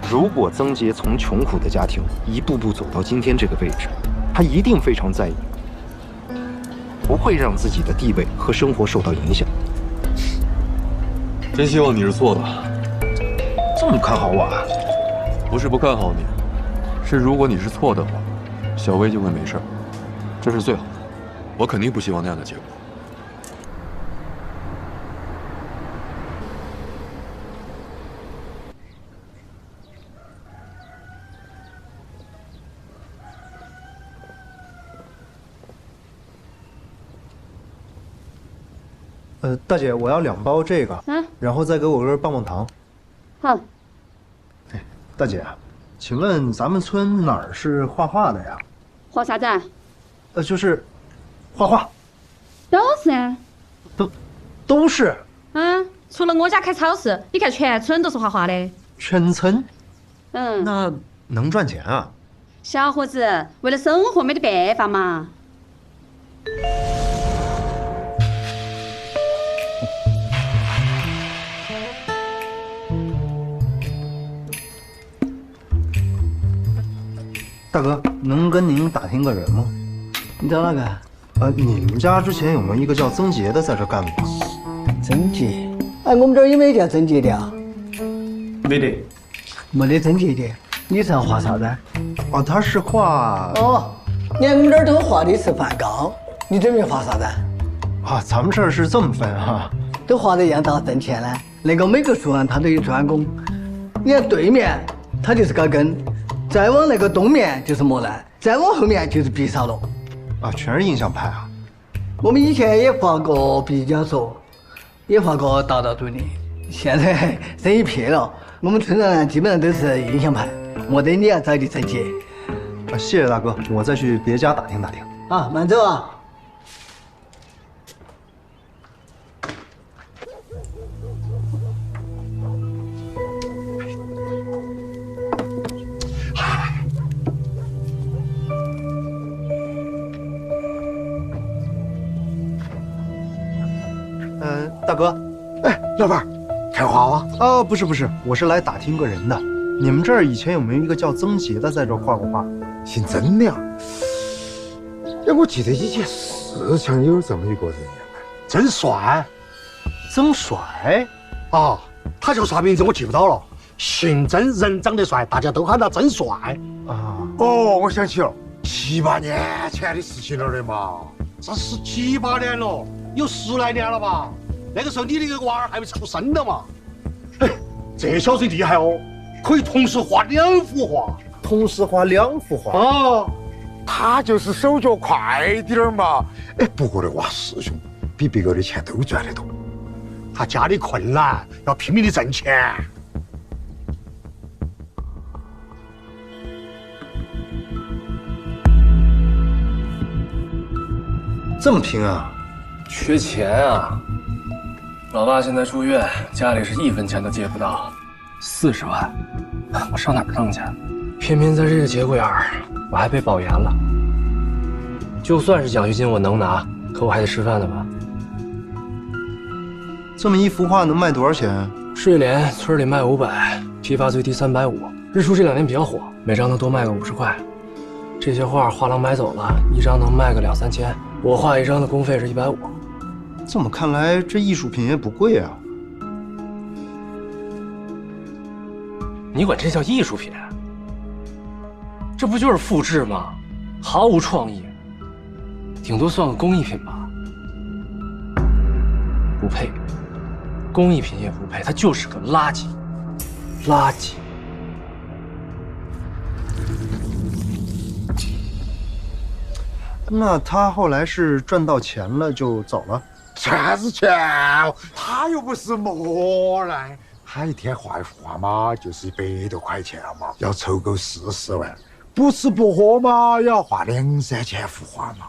如果曾杰从穷苦的家庭一步步走到今天这个位置，他一定非常在意，不会让自己的地位和生活受到影响。真希望你是错的。这么看好我啊？不是不看好你，是如果你是错的话，小薇就会没事儿，这是最好的。我肯定不希望那样的结果。大姐，我要2包这个，然后再给我根棒棒糖。好。大姐，请问咱们村哪儿是画画的呀？画啥子？就是画画。都是啊。都是。除了我家开超市，你看全村都是画画的。全村？那能赚钱啊？小伙子，为了生活没得办法嘛。大哥，能跟您打听个人吗？你找哪个？你们家之前有没有一个叫曾杰的在这干过？曾杰？哎，我们这儿有没有叫曾杰的啊？没得，没得曾杰的。你是要画啥子？哦，他是画……哦，你看我们这儿都画的是梵高，你准备画啥子？啊，咱们这儿是这么分哈，都画的一样，咋挣钱呢？那个每个图案它都有专攻，你看对面它就是高更，再往那个东面就是莫奈，再往后面就是毕沙罗。啊，全是印象派啊。我们以前也画过毕加索，也画过达达杜尼，现在生意撇了，我们村上人基本上都是印象派，没得你要找的曾杰。啊，谢谢大哥，我再去别家打听打听。啊，慢走啊。大哥，哎，老板，开画啊？啊，不是，我是来打听个人的。你们这儿以前有没有一个叫曾杰的在这儿画过画？姓曾的呀？哎，我记得以前是像有这么一个人呀，曾帅。曾帅？啊，他叫啥名字我记不到了。姓曾，人长得帅，大家都喊他曾帅。啊。哦，我想起了，7、8年前的事情了的嘛。这是7、8年了，有10来年了吧？那个时候你那个娃儿还没出生的嘛。哎，这小子厉害哦，可以同时画2幅画。同时画2幅画？啊，他就是手脚快点儿嘛。哎，不过那娃师兄比别个的钱都赚得多，他家里困难，要拼命的挣钱。这么拼啊？缺钱啊！老爸现在住院，家里是1分钱都借不到，40万，我上哪儿挣去？偏偏在这个节骨眼儿，我还被保研了。就算是奖学金我能拿，可我还得吃饭的吧？这么一幅画能卖多少钱？睡莲村里卖500，批发最低350。日出这2年比较火，每张能多卖个50块。这些画画廊买走了，一张能卖个2、3千。我画一张的工费是150。这么看来，这艺术品也不贵啊。你管这叫艺术品？这不就是复制吗？毫无创意，顶多算个工艺品吧。不配，工艺品也不配，它就是个垃圾，垃圾。那他后来是赚到钱了就走了？钱是钱，他又不是莫奈。他一天画一幅画嘛，就是100多块钱嘛，要凑够40万，不吃不喝嘛，也要画2、3千幅画嘛。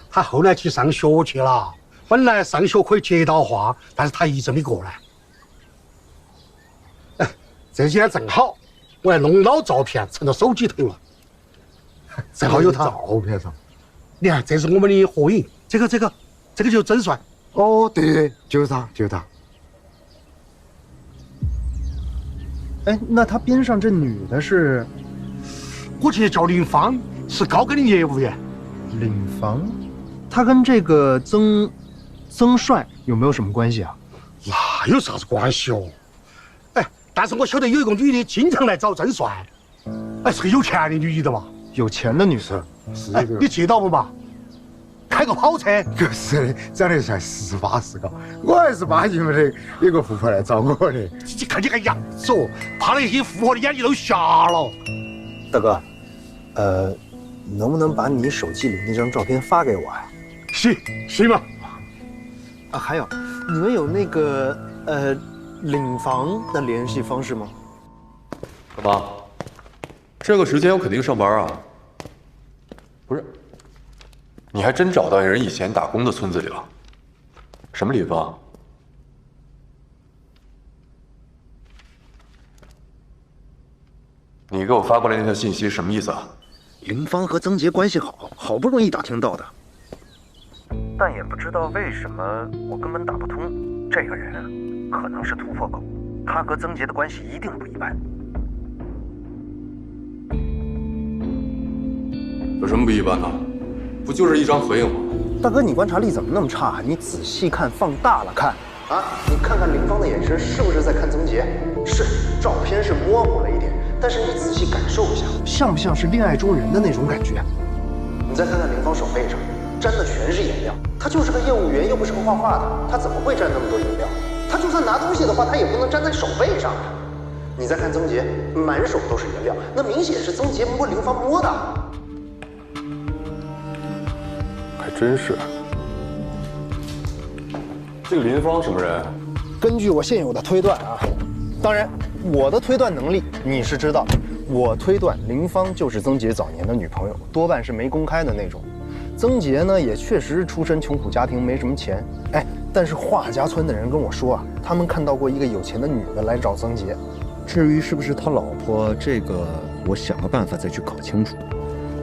他后来去上学去了，本来上学可以接到画，但是他一直没过来。哎，这几天正好，我还弄老照片存到手机头了，正好有他照片上。你看，这是我们的合影，这个就是曾帅。哦，对，就是他。哎，那他边上这女的是？我记得叫林芳，是高更的业务员。林芳，她跟这个曾帅有没有什么关系啊？那有啥子关系哦？哎，但是我晓得有一个女的经常来找曾帅，哎，是个有钱的女的嘛。有钱的女的，是一个。你记到不嘛？开个跑车，就是的，长得像实话实搞。我还是把你们的有个富婆来找我的，你看你个样子哦，怕那些富婆的眼睛都瞎了。大哥，能不能把你手机里那张照片发给我呀？行吧。啊，还有，你们有那个领房的联系方式吗？干嘛？这个时间我肯定上班啊。不是，你还真找到人以前打工的村子里了？什么领房？你给我发过来那条信息什么意思啊？林芳和曾杰关系好，好不容易打听到的，但也不知道为什么我根本打不通。这个人可能是突破口，他和曾杰的关系一定不一般。有什么不一般呢？不就是一张合影吗？大哥，你观察力怎么那么差？你仔细看，放大了看啊！你看看林芳的眼神，是不是在看曾杰？是，照片是模糊了一点，但是你仔细感受一下，像不像是恋爱中人的那种感觉？你再看看林芳手背上沾的全是颜料，他就是个业务员，又不是个画画的，他怎么会沾那么多颜料？他就算拿东西的话，他也不能沾在手背上啊！你再看曾杰，满手都是颜料，那明显是曾杰摸林芳摸的。还真是。这个林芳什么人？根据我现有的推断啊，当然我的推断能力你是知道，我推断林芳就是曾杰早年的女朋友，多半是没公开的那种。曾杰呢也确实出身穷苦家庭，没什么钱，哎，但是华家村的人跟我说啊，他们看到过一个有钱的女的来找曾杰。至于是不是他老婆，这个我想个办法再去搞清楚。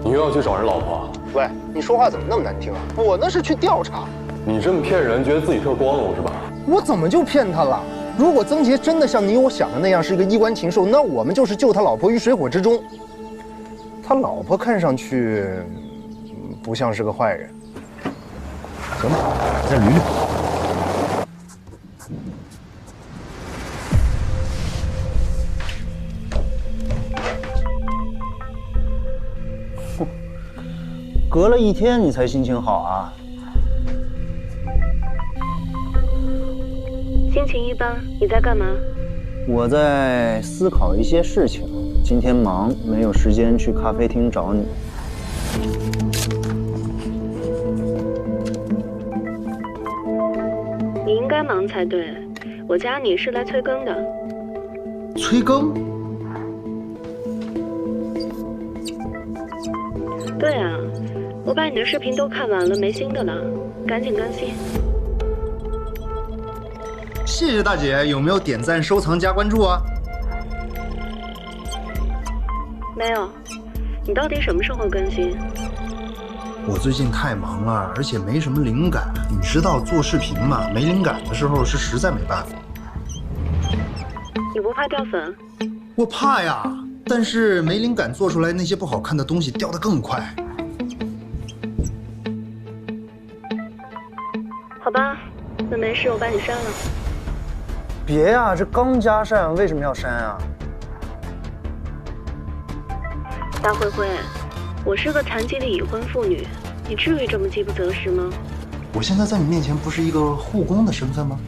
你又要去找人老婆？喂，你说话怎么那么难听啊？我那是去调查。你这么骗人，觉得自己特光荣是吧？我怎么就骗他了？如果曾杰真的像你我想的那样是一个衣冠禽兽，那我们就是救他老婆于水火之中。他老婆看上去不像是个坏人。行吧，再捋捋。隔了一天你才心情好啊？心情一般，你在干嘛？我在思考一些事情。今天忙，没有时间去咖啡厅找你。你应该忙才对，我加你是来催更的。催更？对啊，我把你的视频都看完了，没新的了，赶紧更新。谢谢大姐，有没有点赞、收藏、加关注啊？没有，你到底什么时候更新？我最近太忙了，而且没什么灵感。你知道做视频嘛，没灵感的时候是实在没办法。你不怕掉粉？我怕呀，但是没灵感做出来那些不好看的东西掉得更快。好吧，那没事，我把你删了。别呀，这刚加删，为什么要删啊？大灰灰，我是个残疾的已婚妇女，你至于这么饥不择食吗？我现在在你面前不是一个护工的身份吗？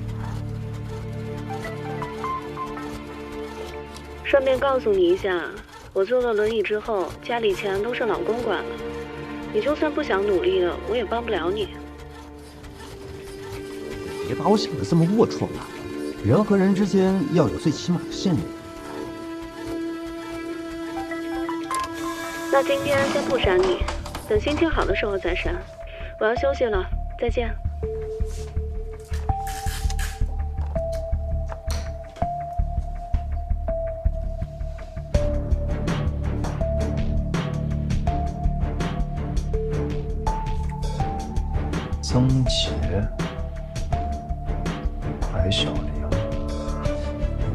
顺便告诉你一下，我坐了轮椅之后，家里钱都是老公管了。你就算不想努力了，我也帮不了你。别把我想的这么龌龊了，人和人之间要有最起码的信任。那今天先不删你，等心情好的时候再删。我要休息了，再见。曾杰，白小玲，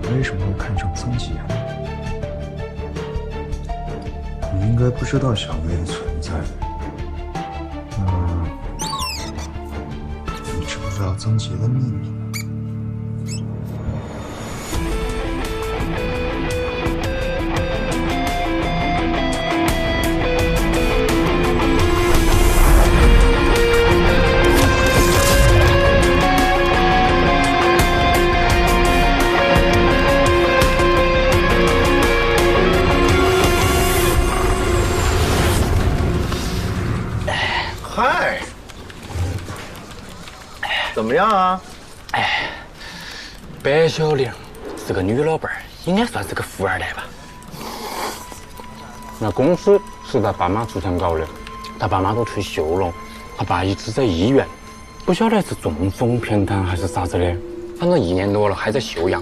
你为什么会看上曾杰呢？你应该不知道小薇的存在。你知不知道曾杰的秘密？嗨，怎么样啊？白小玲是个女老板，应该算是个富二代吧。那公司是他爸妈出钱搞的，他爸妈都退休了，他爸一直在医院，不晓得是中风偏瘫还是啥子的，反正1年多了还在休养。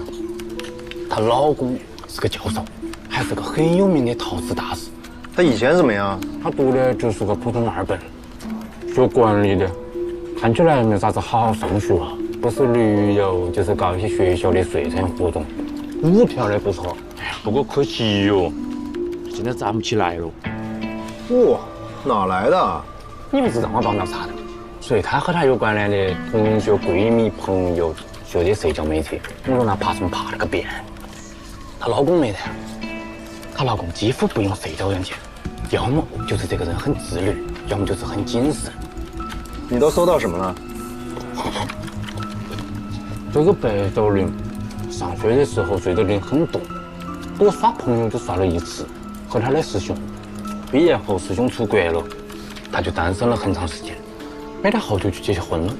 她老公是个教授，还还是个很有名的陶瓷大师。他以前怎么样？他读的就是个普通2本，学管理的，看起来没啥子好上学啊，不是旅游就是搞一些学校的税产活动，股票的不错。哎呀，不过可惜哟，现在站不起来了。哇，哪来的？你不知道我帮到啥的？所以他和他有关联的同学、闺蜜、朋友学的社交媒体，我说那爬虫爬了个遍。她老公没得，她老公几乎不用社交软件，要么就是这个人很自律，要么就是很谨慎。你都搜到什么了？这个白豆林，上学的时候睡的人很多，不过耍朋友就耍了1次，和他的师兄。毕业后师兄出国了，他就单身了很长时间，没得好久就结婚了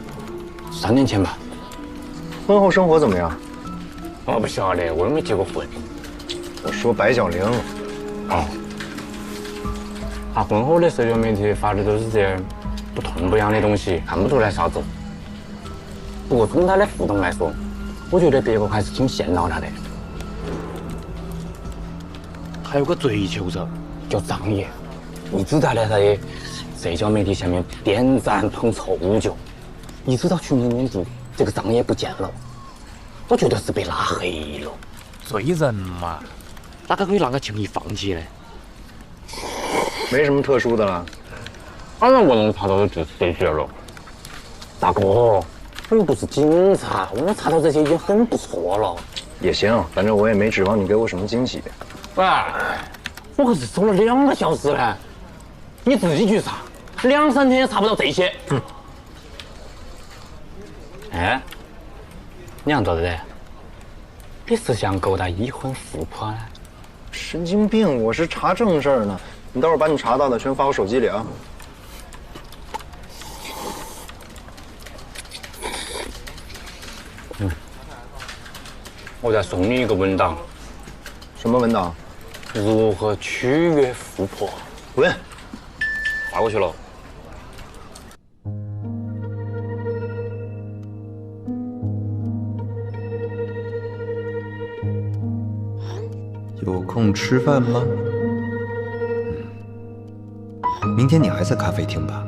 ，3年前吧。婚后生活怎么样？我不晓得，我又没结过婚。我说白小玲。哦。他婚后的社交媒体发的都是些不痛不痒的东西，看不出来啥子。不过从他的互动来说，我觉得别个还是挺羡慕他的。还有个追求者叫张爷，一直在他的社交媒体下面点赞捧臭脚。一直到去年年底，这个张爷不见了，我觉得是被拉黑了。追人嘛，哪个可以让他轻易放弃呢？没什么特殊的了。当然我能查到的就是这些了。大哥，我又不是警察，我能查到这些已经很不错了。也行，反正我也没指望你给我什么惊喜。喂，我可是搜了2个小时呢，你自己去查，2、3天也查不到这些。哎，你想做的？你是想勾搭已婚富婆呢？神经病！我是查正事儿呢。你待会儿把你查到的全发我手机里啊。我再送你一个文档。什么文档？如何取悦富婆？滚！发过去了。有空吃饭吗？明天你还在咖啡厅吧？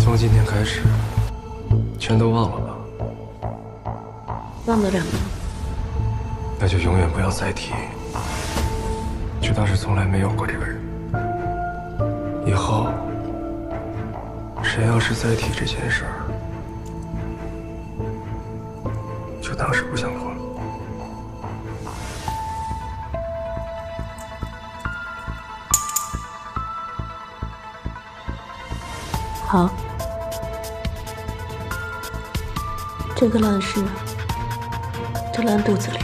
从今天开始，全都忘了吧。忘得了吗？那就永远不要再提，就当是从来没有过这个人。以后，谁要是再提这件事儿，就当是不想活了。好。这个烂事就烂肚子里。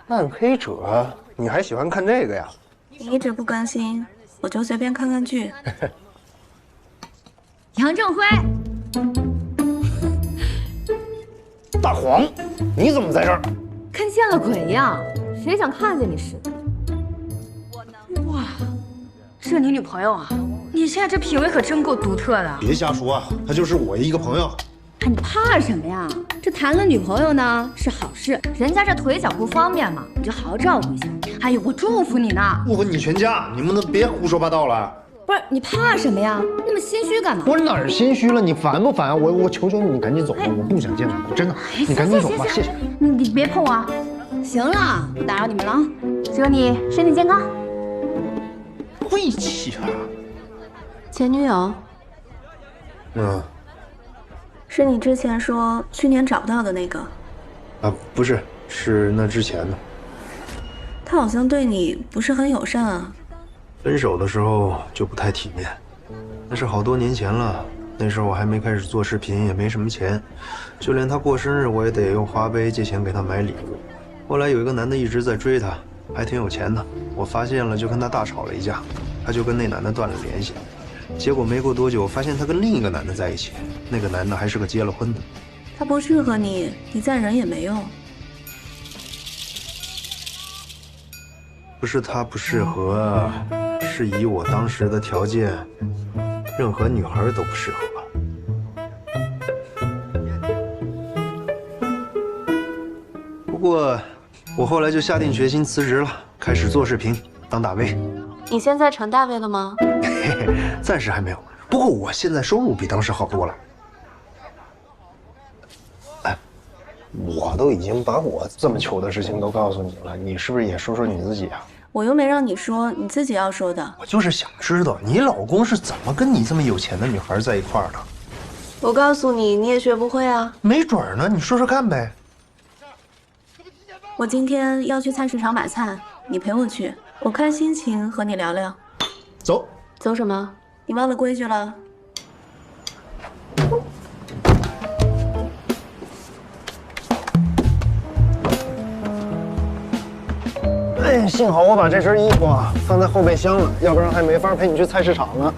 暗黑者，你还喜欢看这个呀？你一直不更新，我就随便看看剧。杨正辉，大黄，你怎么在这儿？跟见了鬼一样，谁想看见你似的？哇，这你女朋友啊？你现在这品味可真够独特的。别瞎说啊，她就是我一个朋友。哎，你怕什么呀？这谈了女朋友呢是好事，人家这腿脚不方便嘛，你就好好照顾一下。哎呦，我祝福你呢！祝福你全家！你们能别胡说八道了。不是你怕什么呀？那么心虚干嘛？我哪儿心虚了？你烦不烦啊？我求求你，你赶紧走吧，我不想见到你，真的。你赶紧走吧，谢谢。你别碰我。行了，不打扰你们了啊。祝你身体健康。晦气啊！前女友？是你之前说去年找不到的那个？啊，不是，是那之前的。他好像对你不是很友善啊。分手的时候就不太体面，那是好多年前了。那时候我还没开始做视频，也没什么钱，就连他过生日我也得用花呗借钱给他买礼物。后来有一个男的一直在追她，还挺有钱的。我发现了，就跟他大吵了一架，他就跟那男的断了联系。结果没过多久，发现他跟另一个男的在一起，那个男的还是个结了婚的。他不适合你，你再忍也没用。不是他不适合，是以我当时的条件，任何女孩都不适合。不过，我后来就下定决心辞职了，开始做视频，当大 V。你现在成大 V 了吗？嘿嘿，暂时还没有。不过我现在收入比当时好多了。哎，我都已经把我这么糗的事情都告诉你了，你是不是也说说你自己啊？我又没让你说，你自己要说的。我就是想知道你老公是怎么跟你这么有钱的女孩在一块儿的。我告诉你，你也学不会啊。没准儿呢，你说说看呗。我今天要去菜市场买菜，你陪我去。我看心情和你聊聊。走。走什么？你忘了规矩了？哎，幸好我把这身衣服放在后备箱了，要不然还没法陪你去菜市场呢。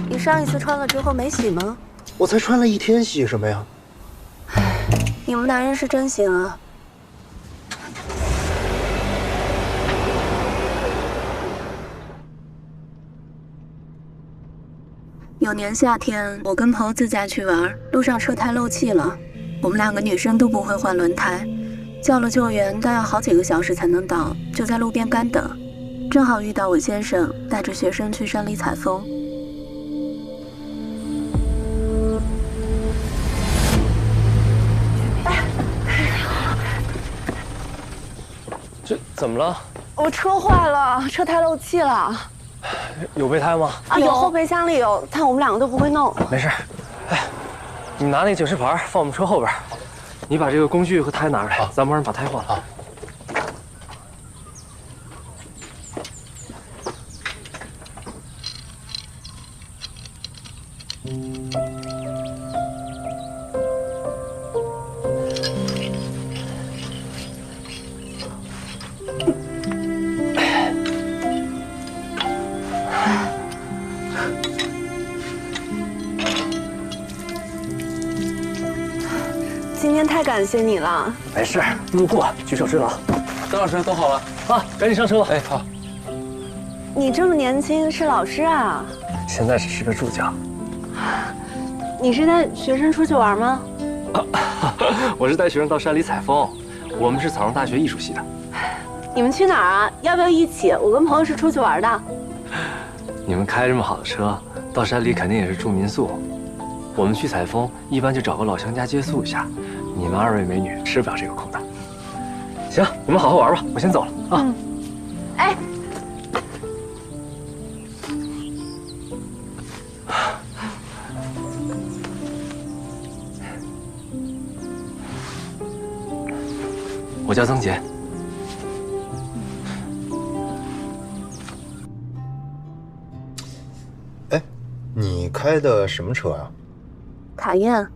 你上一次穿了之后没洗吗？我才穿了1天，洗什么呀？你们男人是真行啊！有年夏天，我跟朋友自驾去玩，路上车胎漏气了，我们2个女生都不会换轮胎，叫了救援，但要好几个小时才能到，就在路边干等。正好遇到我先生带着学生去山里采风。这怎么了？我车坏了，车胎漏气了。有备胎吗？啊，有，后备箱里有，但我们2个都不会弄。没事。哎，你拿那个警示牌放我们车后边，你把这个工具和胎拿出来，咱帮人把胎换了。今天太感谢你了。没事，路过举手之劳。张老师，都好了啊，赶紧上车吧。哎，好。你这么年轻是老师啊？现在只是个助教。你是带学生出去玩吗？我是带学生到山里采风，我们是草原大学艺术系的。你们去哪儿啊？要不要一起？我跟朋友是出去玩的。你们开这么好的车，到山里肯定也是住民宿。我们去采风，一般就找个老乡家借宿一下。你们2位美女吃不了这个苦的。行，你们好好玩吧，我先走了啊。哎，我叫曾杰。哎，你开的什么车啊？卡宴。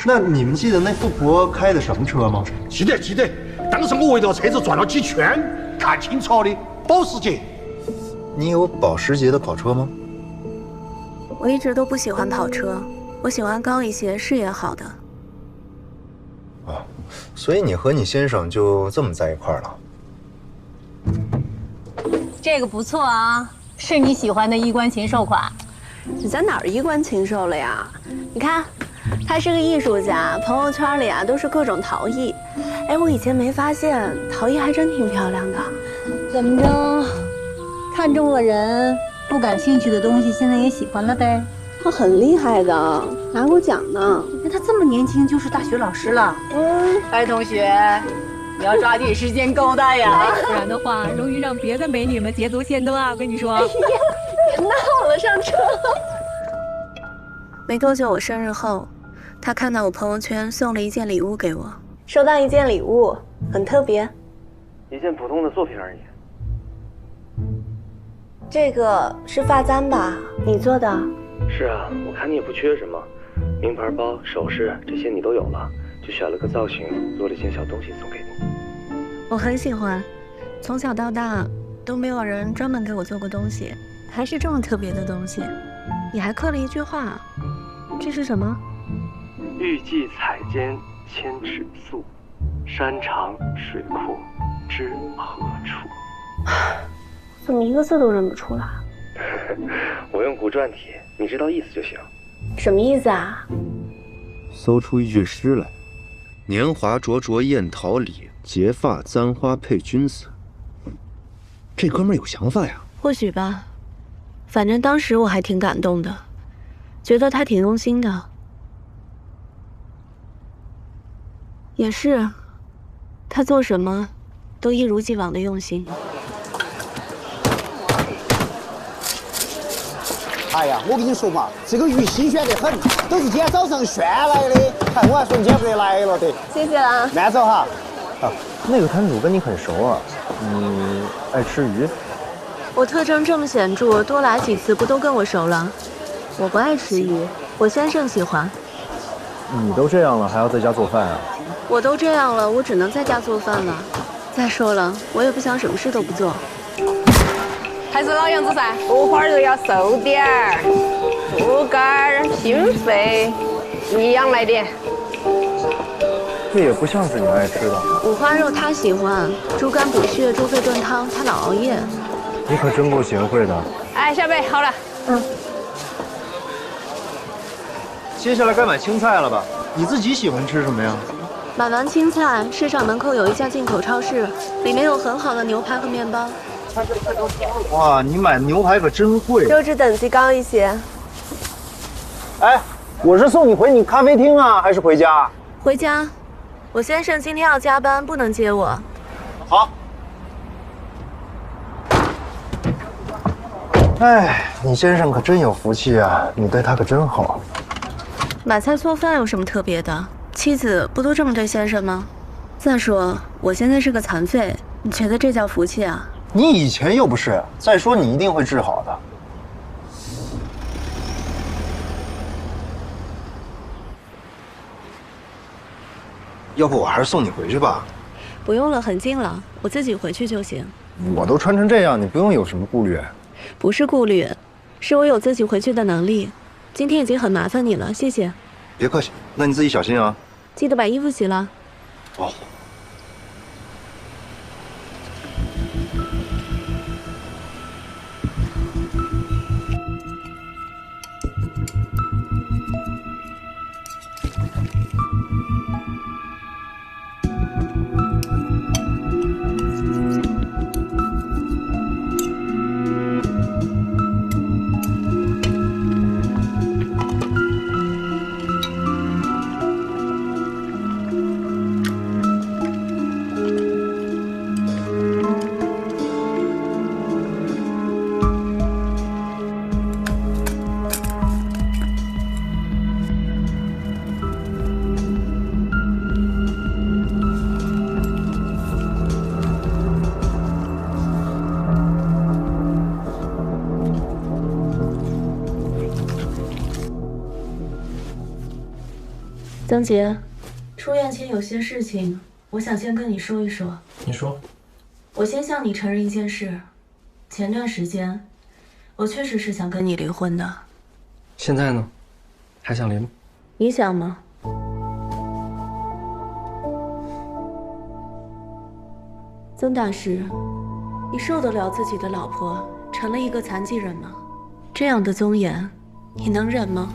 那你们记得那富婆开的什么车吗？记得记得，当时我围着车子转了几圈，看清楚的，保时捷。你有保时捷的跑车吗？我一直都不喜欢跑车，我喜欢高一些、视野好的。啊，所以你和你先生就这么在一块儿了？这个不错啊，是你喜欢的衣冠禽兽款。你在哪儿衣冠禽兽了呀？你看，他是个艺术家，朋友圈里啊都是各种陶艺。哎，我以前没发现，陶艺还真挺漂亮的。怎么着？看中了人不感兴趣的东西，现在也喜欢了呗？他很厉害的，拿过奖呢。那他这么年轻就是大学老师了。白同学，你要抓紧时间勾搭呀，不然的话容易让别的美女们捷足先登啊！我跟你说。哎呀，别闹了，上车。没多久，我生日后，他看到我朋友圈送了一件礼物给我，收到一件礼物，很特别，一件普通的作品而已。这个是发簪吧？你做的？是啊，我看你也不缺什么，名牌包、首饰这些你都有了，就选了个造型，做了件小东西送给你。我很喜欢，从小到大都没有人专门给我做过东西，还是这么特别的东西。你还刻了一句话，这是什么？欲寄彩笺千尺素，山长水阔知何处？怎么一个字都认不出来？我用古篆体，你知道意思就行。什么意思啊？搜出一句诗来：年华灼灼艳桃李，结发簪花配君子。这哥们儿有想法呀。或许吧，反正当时我还挺感动的，觉得他挺用心的。也是，他做什么都一如既往的用心。哎呀，我跟你说嘛，这个鱼新鲜得很，都是今天早上炫来的。看我还说你今天不得来了的。谢谢啦。慢走哈。啊，那个摊主跟你很熟啊，你爱吃鱼？我特征这么显著，多来几次不都跟我熟了？我不爱吃鱼，我先生喜欢。你都这样了，还要在家做饭啊？我都这样了，我只能在家做饭了。再说了，我也不想什么事都不做。还是老样子噻，五花肉要瘦点儿，猪肝儿、心肺一样来点。这也不像是你爱吃的。五花肉他喜欢，猪肝补血，猪肺炖汤，他老熬夜。你可真够贤惠的。哎，小北，好了。接下来该买青菜了吧？你自己喜欢吃什么呀？买完青菜，市场门口有一家进口超市，里面有很好的牛排和面包。哇，你买牛排可真贵。肉质等级高一些。哎，我是送你回你咖啡厅啊，还是回家？回家。我先生今天要加班，不能接我。好。哎，你先生可真有福气啊，你对他可真好。买菜做饭有什么特别的？妻子不都这么对先生吗？再说我现在是个残废，你觉得这叫福气啊？你以前又不是，再说你一定会治好的。要不我还是送你回去吧。不用了，很近了，我自己回去就行。我都穿成这样，你不用有什么顾虑。不是顾虑，是我有自己回去的能力。今天已经很麻烦你了，谢谢。别客气，那你自己小心啊。记得把衣服洗了。哦。曾杰，出院前有些事情，我想先跟你说一说。你说。我先向你承认一件事，前段时间，我确实是想跟你离婚的。现在呢？还想离吗？你想吗？曾大师，你受得了自己的老婆成了一个残疾人吗？这样的尊严，你能忍吗？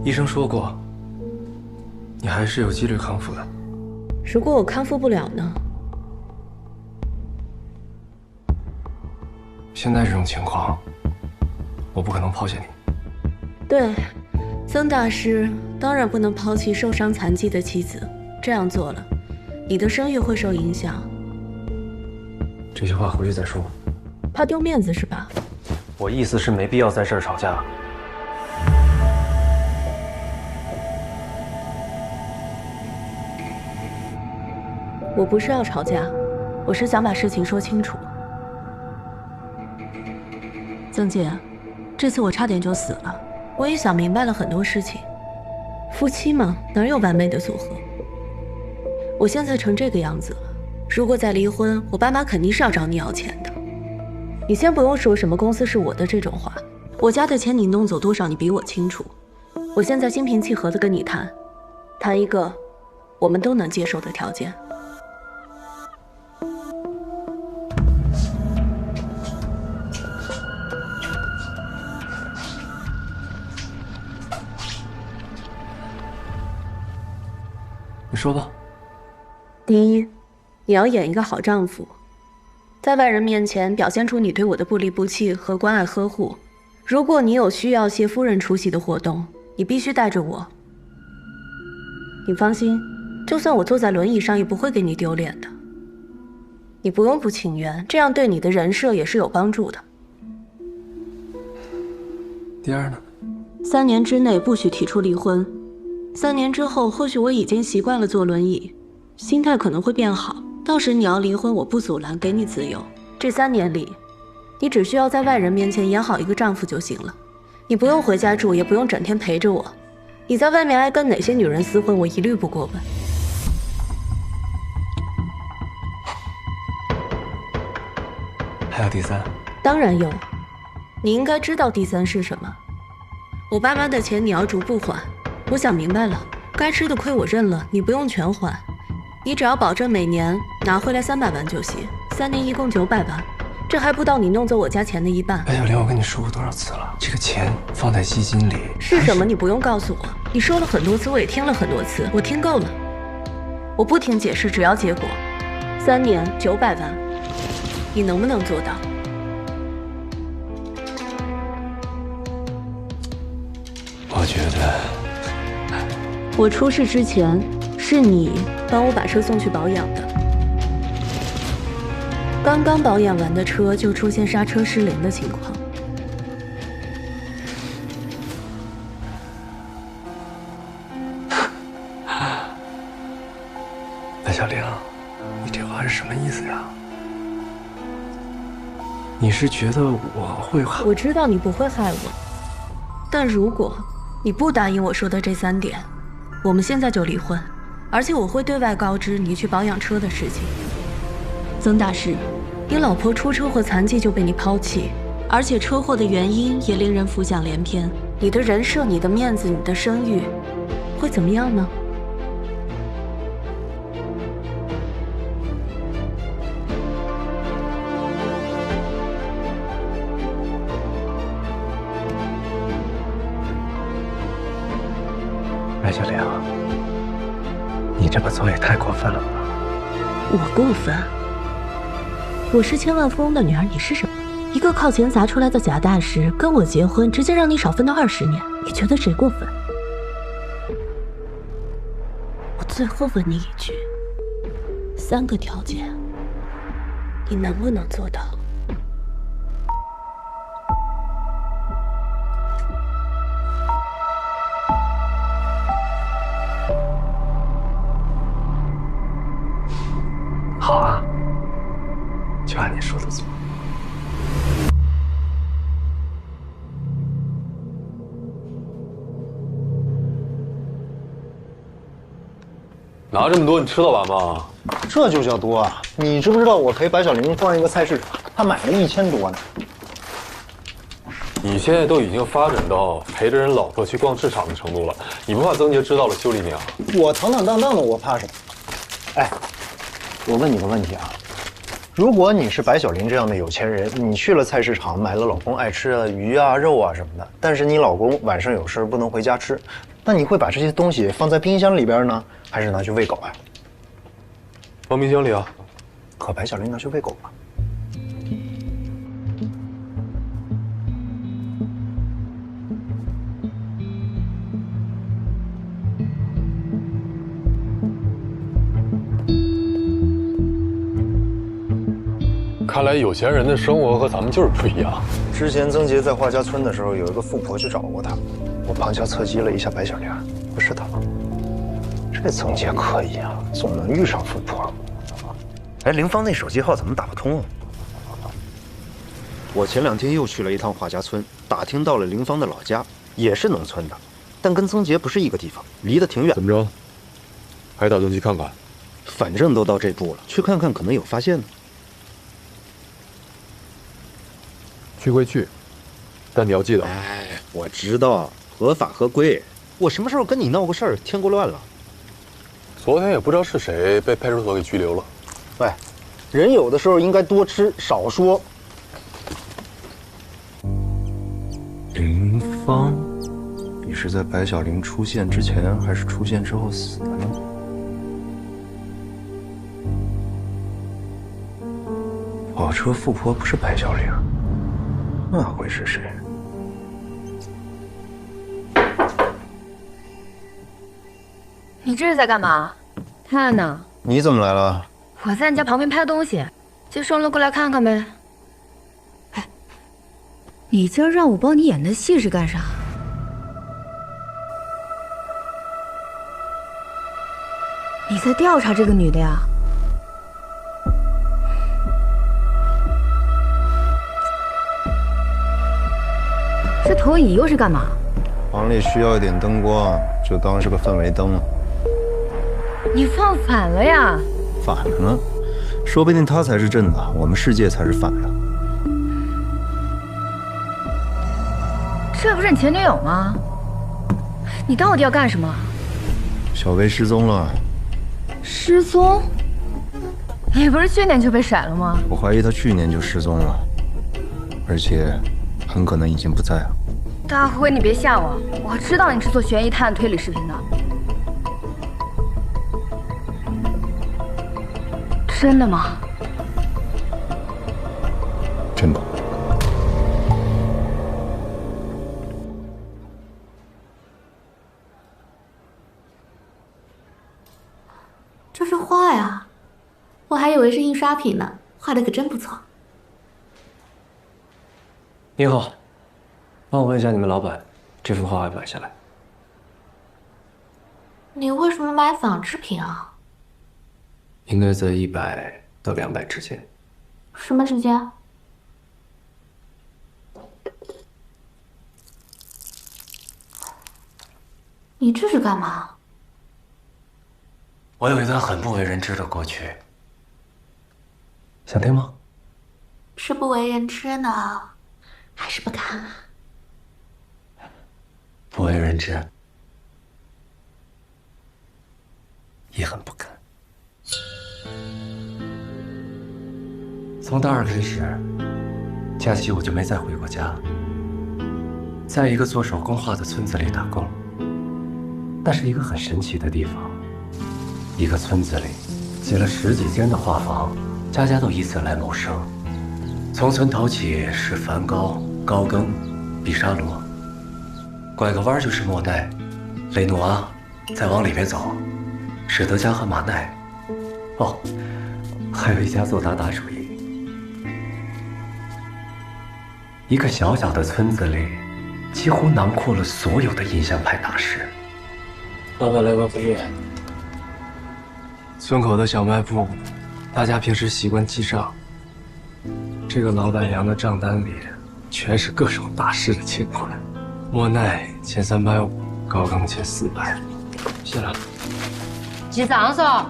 医生说过，你还是有几率康复的。如果我康复不了呢？现在这种情况，我不可能抛下你。对，曾大师当然不能抛弃受伤残疾的妻子，这样做了，你的声誉会受影响。这些话回去再说。怕丢面子是吧？我意思是没必要在这儿吵架。我不是要吵架，我是想把事情说清楚。曾姐，这次我差点就死了，我也想明白了很多事情。夫妻嘛，哪有完美的组合？我现在成这个样子了，如果再离婚，我爸妈肯定是要找你要钱的。你先不用说什么公司是我的这种话，我家的钱你弄走多少，你比我清楚。我现在心平气和地跟你谈，谈一个我们都能接受的条件。你说吧。第一，你要演一个好丈夫，在外人面前表现出你对我的不离不弃和关爱呵护。如果你有需要谢夫人出席的活动，你必须带着我。你放心，就算我坐在轮椅上，也不会给你丢脸的。你不用不情愿，这样对你的人设也是有帮助的。第二呢？3年之内不许提出离婚。3年之后，或许我已经习惯了坐轮椅，心态可能会变好。到时你要离婚，我不阻拦，给你自由。这3年里，你只需要在外人面前演好一个丈夫就行了。你不用回家住，也不用整天陪着我。你在外面爱跟哪些女人厮混，我一律不过问。还有第3？当然有。你应该知道第3是什么。我爸妈的钱你要逐步还。我想明白了，该吃的亏我认了，你不用全还，你只要保证每年拿回来300万就行，3年一共900万，这还不到你弄走我家钱的一半。白小玲，我跟你说过多少次了，这个钱放在基金里是什么？你不用告诉我，你说了很多次，我也听了很多次，我听够了。我不听解释，只要结果。3年900万，你能不能做到？我觉得。我出事之前，是你帮我把车送去保养的。刚刚保养完的车就出现刹车失灵的情况。白小玲，你这话是什么意思呀？你是觉得我会害？我知道你不会害我，但如果你不答应我说的这3点，我们现在就离婚，而且我会对外告知你去保养车的事情。曾大师，你老婆出车祸残疾就被你抛弃，而且车祸的原因也令人浮想联翩。你的人设、你的面子、你的声誉，会怎么样呢？白小玲，你这么做也太过分了吧？我过分？我是千万富翁的女儿，你是什么？一个靠钱砸出来的假大师，跟我结婚，直接让你少分到20年，你觉得谁过分？我最后问你一句，3个条件，你能不能做到？好啊，就按你说的做。拿这么多，你吃得完吗？这就叫多啊！你知不知道我陪白小玲逛一个菜市场，她买了1000多呢。你现在都已经发展到陪着人老婆去逛市场的程度了，你不怕曾杰知道了修理你啊？我坦坦荡荡的，我怕什么？哎，我问你个问题啊，如果你是白小玲这样的有钱人，你去了菜市场买了老公爱吃的鱼啊、肉啊什么的，但是你老公晚上有事不能回家吃，那你会把这些东西放在冰箱里边呢，还是拿去喂狗啊？放冰箱里啊。可白小玲拿去喂狗了。看来有钱人的生活和咱们就是不一样。之前曾杰在华家村的时候，有一个富婆去找过他，我旁敲侧击了一下白小玲，不是他。这曾杰可以啊，总能遇上富婆。哎，凌芳那手机号怎么打不通啊？我前2天又去了一趟华家村，打听到了凌芳的老家，也是农村的，但跟曾杰不是一个地方，离得挺远。怎么着？还打算去看看？反正都到这步了，去看看可能有发现呢。去归去，但你要记得。哎，我知道，合法合规。我什么时候跟你闹过事儿，添过乱了？昨天也不知道是谁被派出所给拘留了。喂，人有的时候应该多吃少说。凌芳，你是在白小玲出现之前，还是出现之后死的呢？跑车富婆不是白小玲。那会是谁？你这是在干嘛？看呢。你怎么来了？我在你家旁边拍东西，就顺路过来看看呗。哎，你今儿让我帮你演的戏是干啥？你在调查这个女的呀？这投影仪又是干嘛？房里需要一点灯光，就当是个氛围灯。你放反了呀！反了呢？说不定他才是正的，我们世界才是反的。这不是你前女友吗？你到底要干什么？小薇失踪了。失踪？你不是去年就被甩了吗？我怀疑她去年就失踪了，而且很可能已经不在了。大辉，你别吓我，我知道你是做悬疑探案推理视频的。真的吗？真的。这是画呀，我还以为是印刷品呢，画的可真不错。你好，帮我问一下你们老板，这幅画要买下来。你为什么买仿制品啊？应该在100到200之间。什么之间？你这是干嘛？我有一段很不为人知的过去，想听吗？是不为人知呢，还是不敢啊？不为人知，也很不敢。从大二开始，假期我就没再回过家，在一个做手工画的村子里打工。那是一个很神奇的地方，一个村子里挤了10几间的画坊，家家都以此来谋生。从村头起是梵高、高更、毕沙罗，拐个弯就是莫奈、雷诺阿，再往里面走是德加和马奈。哦，还有一家做达达主义。一个小小的村子里，几乎囊括了所有的印象派大师。老板来关副业。村口的小卖部，大家平时习惯记账。这个老板娘的账单里，全是各种大师的钱款。莫奈1350，高更1400。谢了。记账嗦。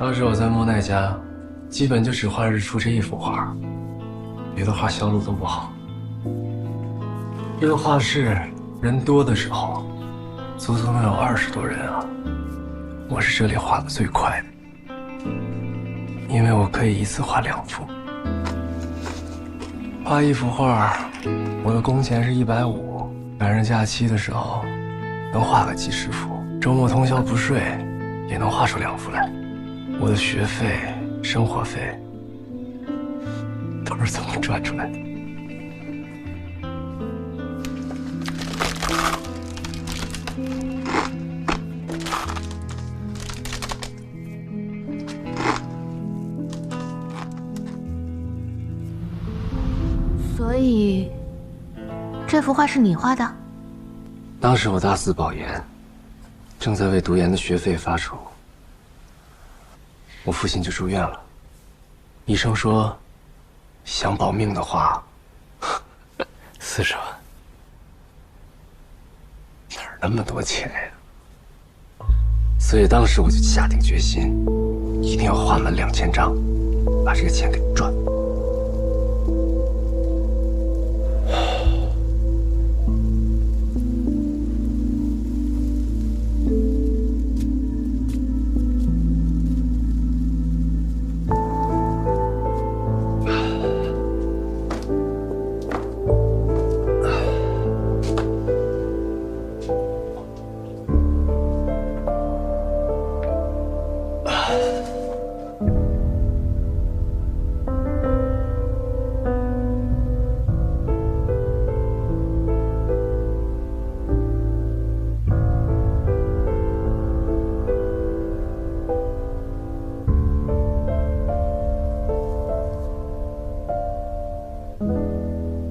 当时我在莫奈家，基本就只画日出这一幅画，别的画销路都不好。这个画室人多的时候，足足能有20多人啊！我是这里画的最快的，因为我可以一次画2幅。画1幅画，我的工钱是150，赶上假期的时候能画个几10幅，周末通宵不睡也能画出2幅来。我的学费、生活费都是这么赚出来的。所以，这幅画是你画的？当时我大4保研，正在为读研的学费发愁，我父亲就住院了。医生说，想保命的话，40万，哪儿那么多钱呀？所以当时我就下定决心，一定要画满2000张，把这个钱给赚。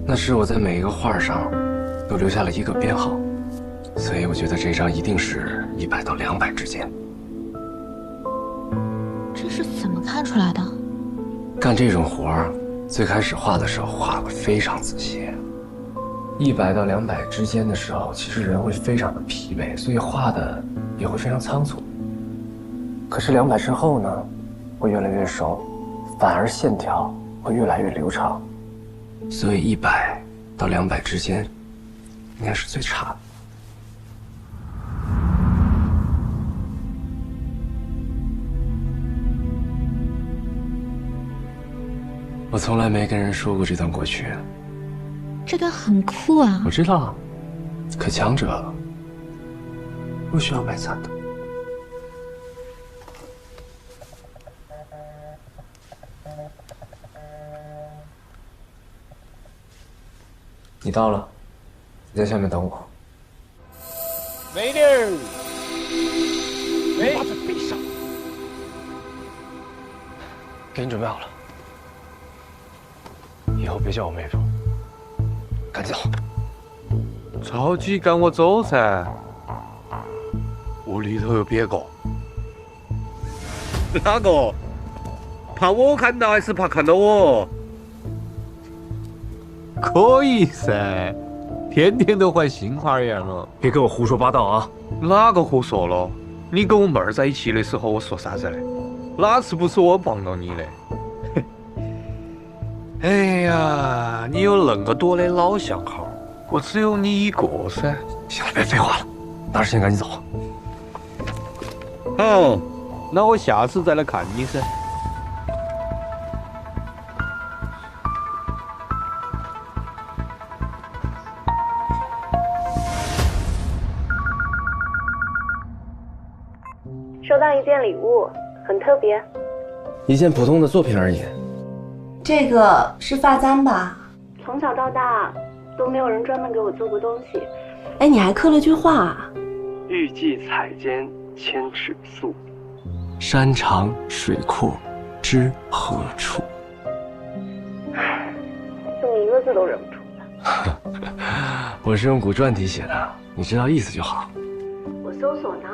那是我在每一个画上都留下了一个编号，所以我觉得这张一定是100到200之间。这是怎么看出来的？干这种活儿，最开始画的时候画得非常仔细。100到200之间的时候，其实人会非常的疲惫，所以画的也会非常仓促。可是200之后呢，会越来越熟，反而线条会越来越流畅。所以100到200之间，应该是最差的。我从来没跟人说过这段过去。这段很酷啊！我知道，可强者不需要卖惨的。你到了，你在下面等我。美女儿，把嘴闭上。给你准备好了，以后别叫我妹夫。赶紧走。着急赶我走噻！屋里头有别个？哪个？怕我看到还是怕看到我？可以噻，天天都换新花样了。别跟我胡说八道啊！哪个胡说了？你跟我妹儿在一起的时候，我说啥子嘞？哪次不是我帮到你的？哎呀，你有那么多的老相好，我只有你一个噻。行了，别废话了，拿着钱赶紧走。好，那我下次再来看你噻。收到一件礼物，很特别。一件普通的作品而已。这个是发簪吧？从小到大都没有人专门给我做过东西。哎，你还刻了句话啊：欲济彩笺千尺素，山长水阔知何处。就你一个字都认不出来。我是用古篆体写的，你知道意思就好。我搜索呢。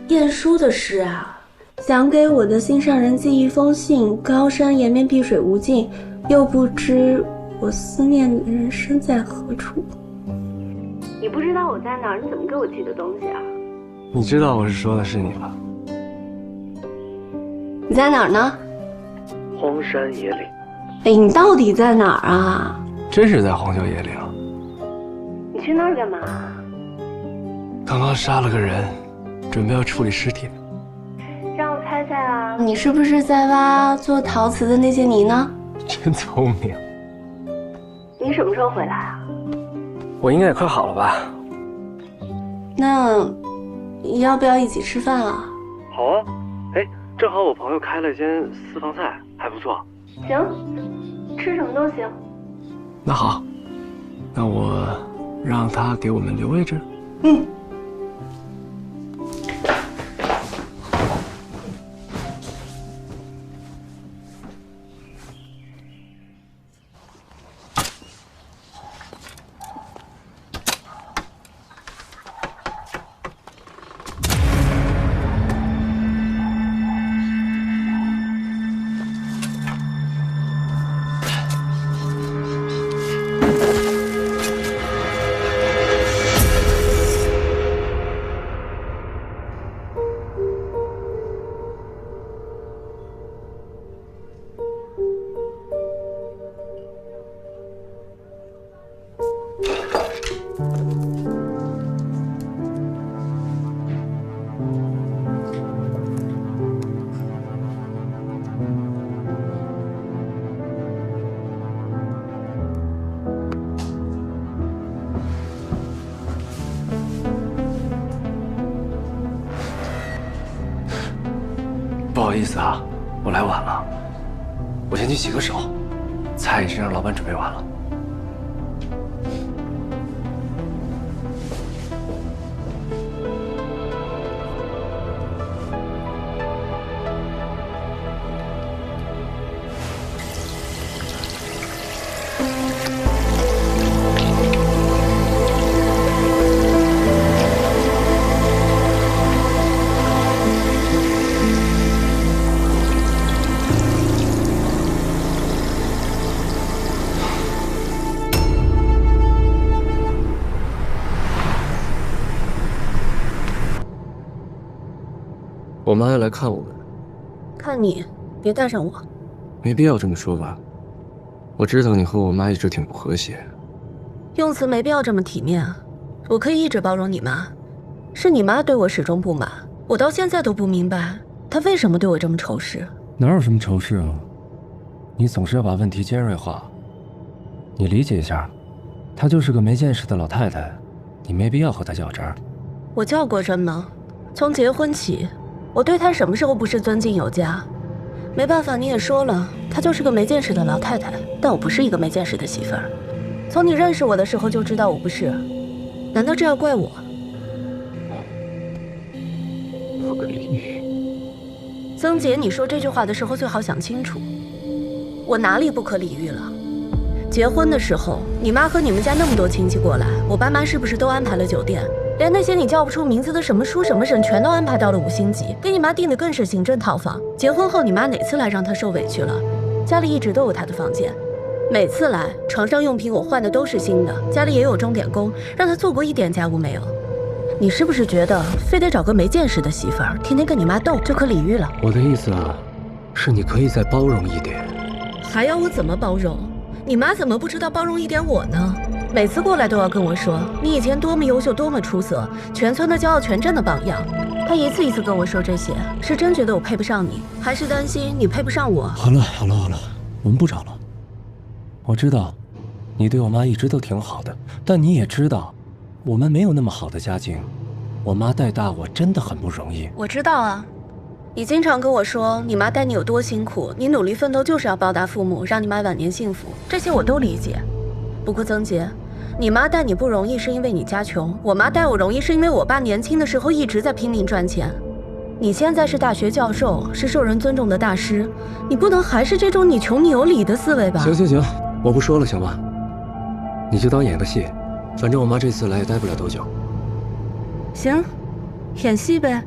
晏殊的诗啊，想给我的心上人寄一封信，高山延绵碧水无尽，又不知我思念的人身在何处。你不知道我在哪儿，你怎么给我寄的东西啊？你知道我是说的是你吧？你在哪儿呢？荒山野岭。哎，你到底在哪儿啊？真是在荒郊野岭。你去那儿干嘛？刚刚杀了个人，准备要处理尸体呢。让我猜猜啊，你是不是在挖做陶瓷的那些泥呢？真聪明。你什么时候回来啊？我应该也快好了吧？那要不要一起吃饭啊？好啊，哎，正好我朋友开了间私房菜，还不错。行，吃什么都行。那好，那我让他给我们留位置。嗯。不好意思啊，我来晚了，我先去洗个手，菜也是让老板准备完了。我妈要来看我们，看你，别带上我。没必要这么说吧？我知道你和我妈一直挺不和谐。用词没必要这么体面啊！我可以一直包容你妈，是你妈对我始终不满，我到现在都不明白她为什么对我这么仇视。哪有什么仇视啊？你总是要把问题尖锐化。你理解一下，她就是个没见识的老太太，你没必要和她较真儿。我较过真吗？从结婚起，我对她什么时候不是尊敬有加？没办法，你也说了，她就是个没见识的老太太，但我不是一个没见识的媳妇儿。从你认识我的时候就知道我不是，难道这要怪我？不可理喻。曾杰，你说这句话的时候最好想清楚，我哪里不可理喻了？结婚的时候，你妈和你们家那么多亲戚过来，我爸妈是不是都安排了酒店？连那些你叫不出名字的什么叔什么婶，全都安排到了5星级，给你妈订的更是行政套房。结婚后，你妈哪次来让她受委屈了？家里一直都有她的房间，每次来，床上用品我换的都是新的，家里也有钟点工，让她做过一点家务没有？你是不是觉得非得找个没见识的媳妇儿，天天跟你妈斗就可理喻了？我的意思啊，是你可以再包容一点。还要我怎么包容？你妈怎么不知道包容一点我呢？每次过来都要跟我说你以前多么优秀，多么出色，全村的骄傲，全镇的榜样。她一次一次跟我说这些，是真觉得我配不上你，还是担心你配不上我？好了，我们不吵了。我知道，你对我妈一直都挺好的，但你也知道，我们没有那么好的家境，我妈带大我真的很不容易。我知道啊，你经常跟我说你妈带你有多辛苦，你努力奋斗就是要报答父母，让你妈晚年幸福，这些我都理解。不过曾杰，你妈带你不容易是因为你家穷，我妈带我容易是因为我爸年轻的时候一直在拼命赚钱。你现在是大学教授，是受人尊重的大师，你不能还是这种你穷你有理的思维吧？行，我不说了，行吗？你就当演个戏，反正我妈这次来也待不了多久。行，演戏呗，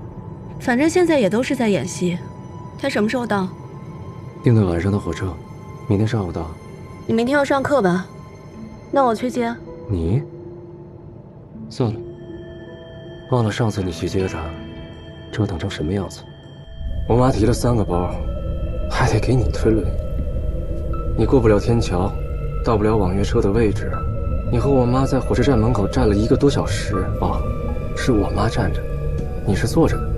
反正现在也都是在演戏。她什么时候到？订的晚上的火车，明天上午到。你明天要上课吧？那我去接你。算了，忘了上次你去接她，折腾成什么样子。我妈提了3个包，还得给你推轮椅。你过不了天桥，到不了网约车的位置，你和我妈在火车站门口站了1个多小时啊！是我妈站着，你是坐着的，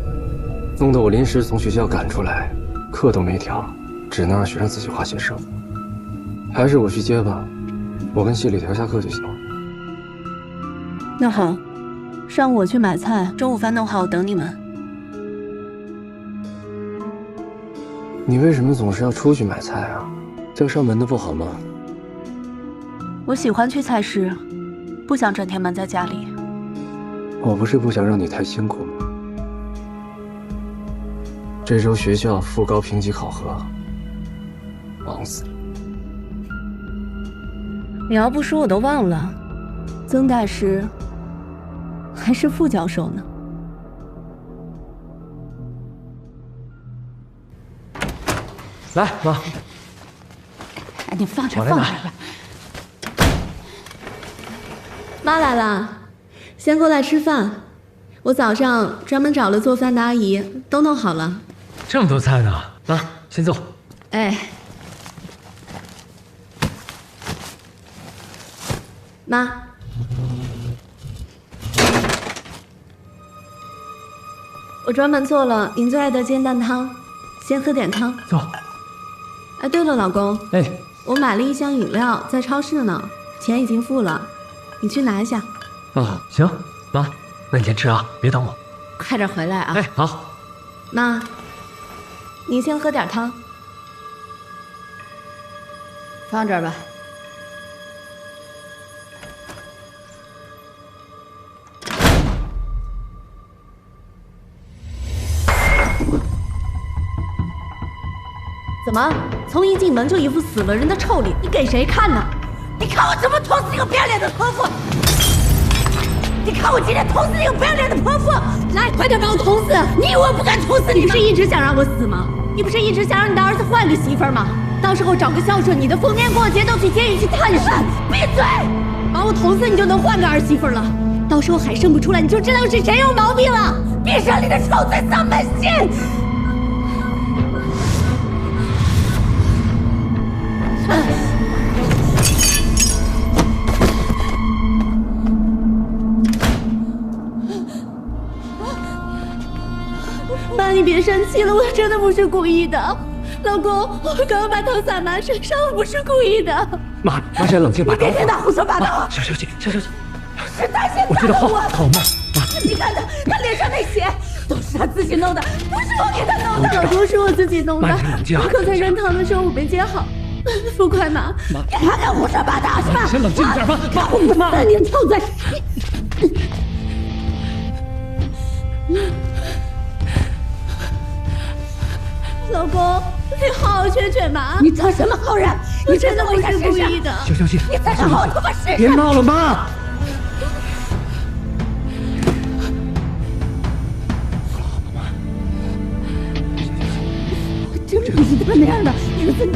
弄得我临时从学校赶出来，课都没调，只能让学生自己画写生。还是我去接吧，我跟系里调下课就行了。那好，上午我去买菜，中午饭弄好，我等你们。你为什么总是要出去买菜啊？这上门的不好吗？我喜欢去菜市，不想整天闷在家里。我不是不想让你太辛苦吗？这周学校副高评级考核，忙死了。你要不说我都忘了，曾大师还是副教授呢。来，妈。哎，你放这儿，我来拿放这儿吧。妈来了，先过来吃饭。我早上专门找了做饭的阿姨，都弄好了。这么多菜呢，妈，先坐。哎，妈，我专门做了您最爱的煎蛋汤，先喝点汤。坐。哎，对了，老公，哎，我买了一箱饮料，在超市呢，钱已经付了，你去拿一下。哦，行，妈，那你先吃啊，别等我。快点回来啊！哎，好。妈，您先喝点汤。放这儿吧。怎么，从一进门就一副死了人的臭脸？你给谁看呢？你看我怎么捅死那个不要脸的泼妇！你看我今天捅死那个不要脸的泼妇！来，快点把我捅死！你以为我不敢捅死你？你不是一直想让我死吗？你不是一直想让你的儿子换个媳妇儿吗？到时候找个孝顺你的，逢年过节都去监狱去探视。闭嘴！把我捅死，你就能换个儿媳妇了。到时候还生不出来，你就知道是谁有毛病了。闭上你的臭嘴丧门心！妈，你别生气了，我真的不是故意的。老公，我刚刚把头洒妈身上，我不是故意的。妈，先冷静，把头。别听他胡说八道。消气。是他先我知道，好，妈。你看他脸上那血，都是他自己弄的，不是我给他弄的。老公，是我自己弄的。妈，冷静。刚才扔糖的时候我没接好。付快妈，你还敢胡说八道是吧？先冷静点吧，妈，你臭嘴！老公，你好好劝劝妈。你当什么好人？你真的不是故意的。消气。你再好好他妈试试。别闹了，妈。我真不是他那样的，儿子。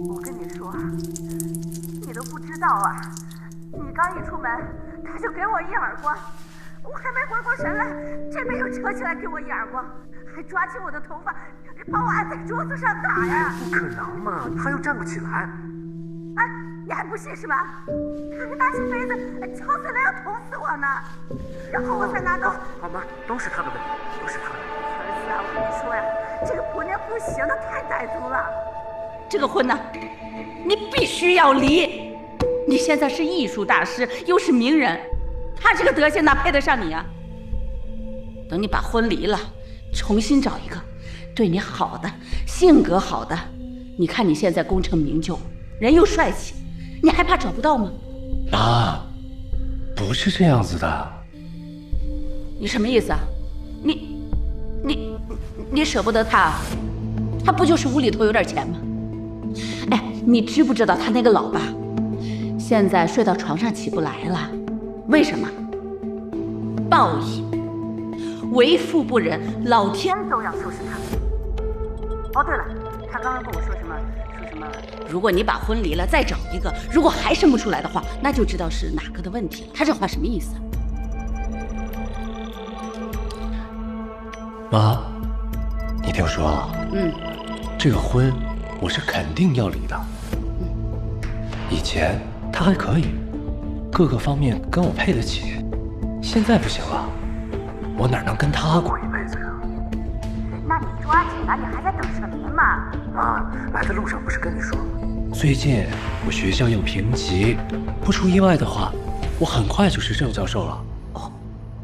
我跟你说，你都不知道啊！你刚一出门，他就给我一耳光，我还没回过神来，这边又扯起来给我一耳光，还抓起我的头发，把我按在桌子上打呀！不可能嘛，他又站不起来。哎，你还不信是吧？他还拿起杯子敲碎了要捅死我呢，然后我才拿刀。好妈，都是他的问题，都是他的问题。儿子啊，我跟你说呀，这个婆娘不行，她太歹毒了。这个婚呢，你必须要离。你现在是艺术大师，又是名人，他这个德行哪配得上你啊？等你把婚离了，重新找一个对你好的、性格好的。你看你现在功成名就，人又帅气，你还怕找不到吗？妈，不是这样子的。你什么意思啊？你舍不得他？他不就是无厘头有点钱吗？哎，你知不知道他那个老爸现在睡到床上起不来了？为什么？报应，为富不仁，老天都要收拾他。哦，对了，他刚刚跟我说什么？如果你把婚离了，再找一个，如果还生不出来的话，那就知道是哪个的问题了。他这话什么意思？妈，你听我说，这个婚我是肯定要离的。以前他还可以，各个方面跟我配得起，现在不行了，我哪能跟他过一辈子呀？那你抓紧啊！你还在等什么嘛？妈，来的路上不是跟你说了，最近我学校要评级，不出意外的话，我很快就是正教授了。哦，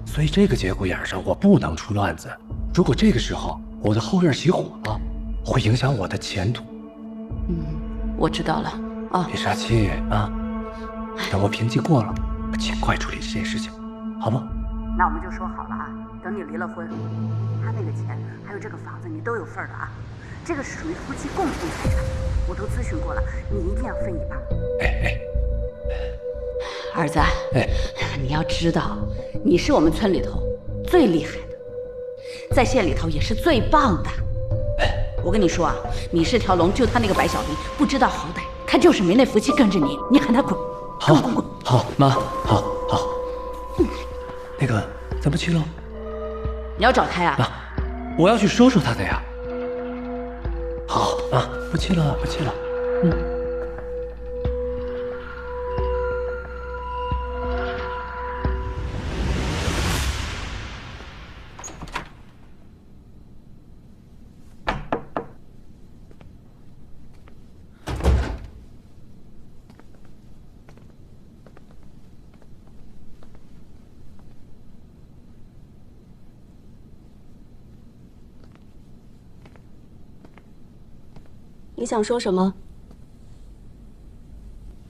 所以这个节骨眼上我不能出乱子。如果这个时候我的后院起火了，会影响我的前途。我知道了啊。别傻气啊！等我评级过了，尽快处理这件事情，好吗？那我们就说好了啊，等你离了婚，他那个钱还有这个房子你都有份的啊。这个是属于夫妻共同财产，我都咨询过了，你一定要分一半。儿子，你要知道，你是我们村里头最厉害的，在县里头也是最棒的。我跟你说啊，你是条龙，就他那个白小玲不知道好歹，他就是没那福气跟着你，你喊他滚，好，妈，好。那个，咱们去喽。你要找他呀？我要去说说他的呀。好啊，不去了。你想说什么？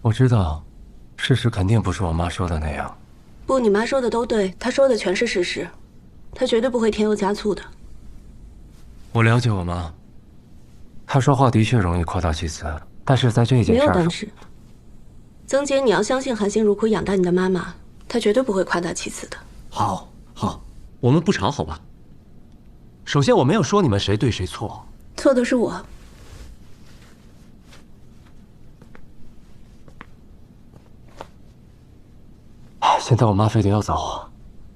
我知道，事实肯定不是我妈说的那样。不，你妈说的都对，她说的全是事实，她绝对不会添油加醋的。我了解我妈，她说话的确容易夸大其词，但是在这件事上，没有但是。曾杰，你要相信含辛茹苦养大你的妈妈，她绝对不会夸大其词的。好，我们不吵好吧？首先，我没有说你们谁对谁错，错的是我。现在我妈非得要走，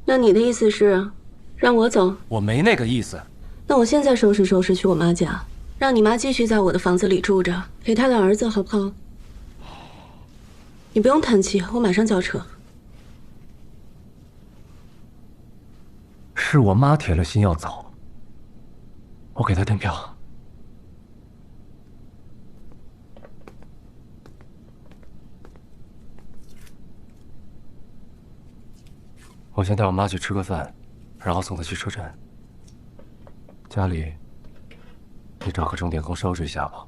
那你的意思是，让我走？我没那个意思。那我现在收拾收拾去我妈家，让你妈继续在我的房子里住着，陪她的儿子，好不好？你不用叹气，我马上叫车。是我妈铁了心要走，我给她订票。我先带我妈去吃个饭，然后送她去车站。家里，你找个钟点工收拾一下吧。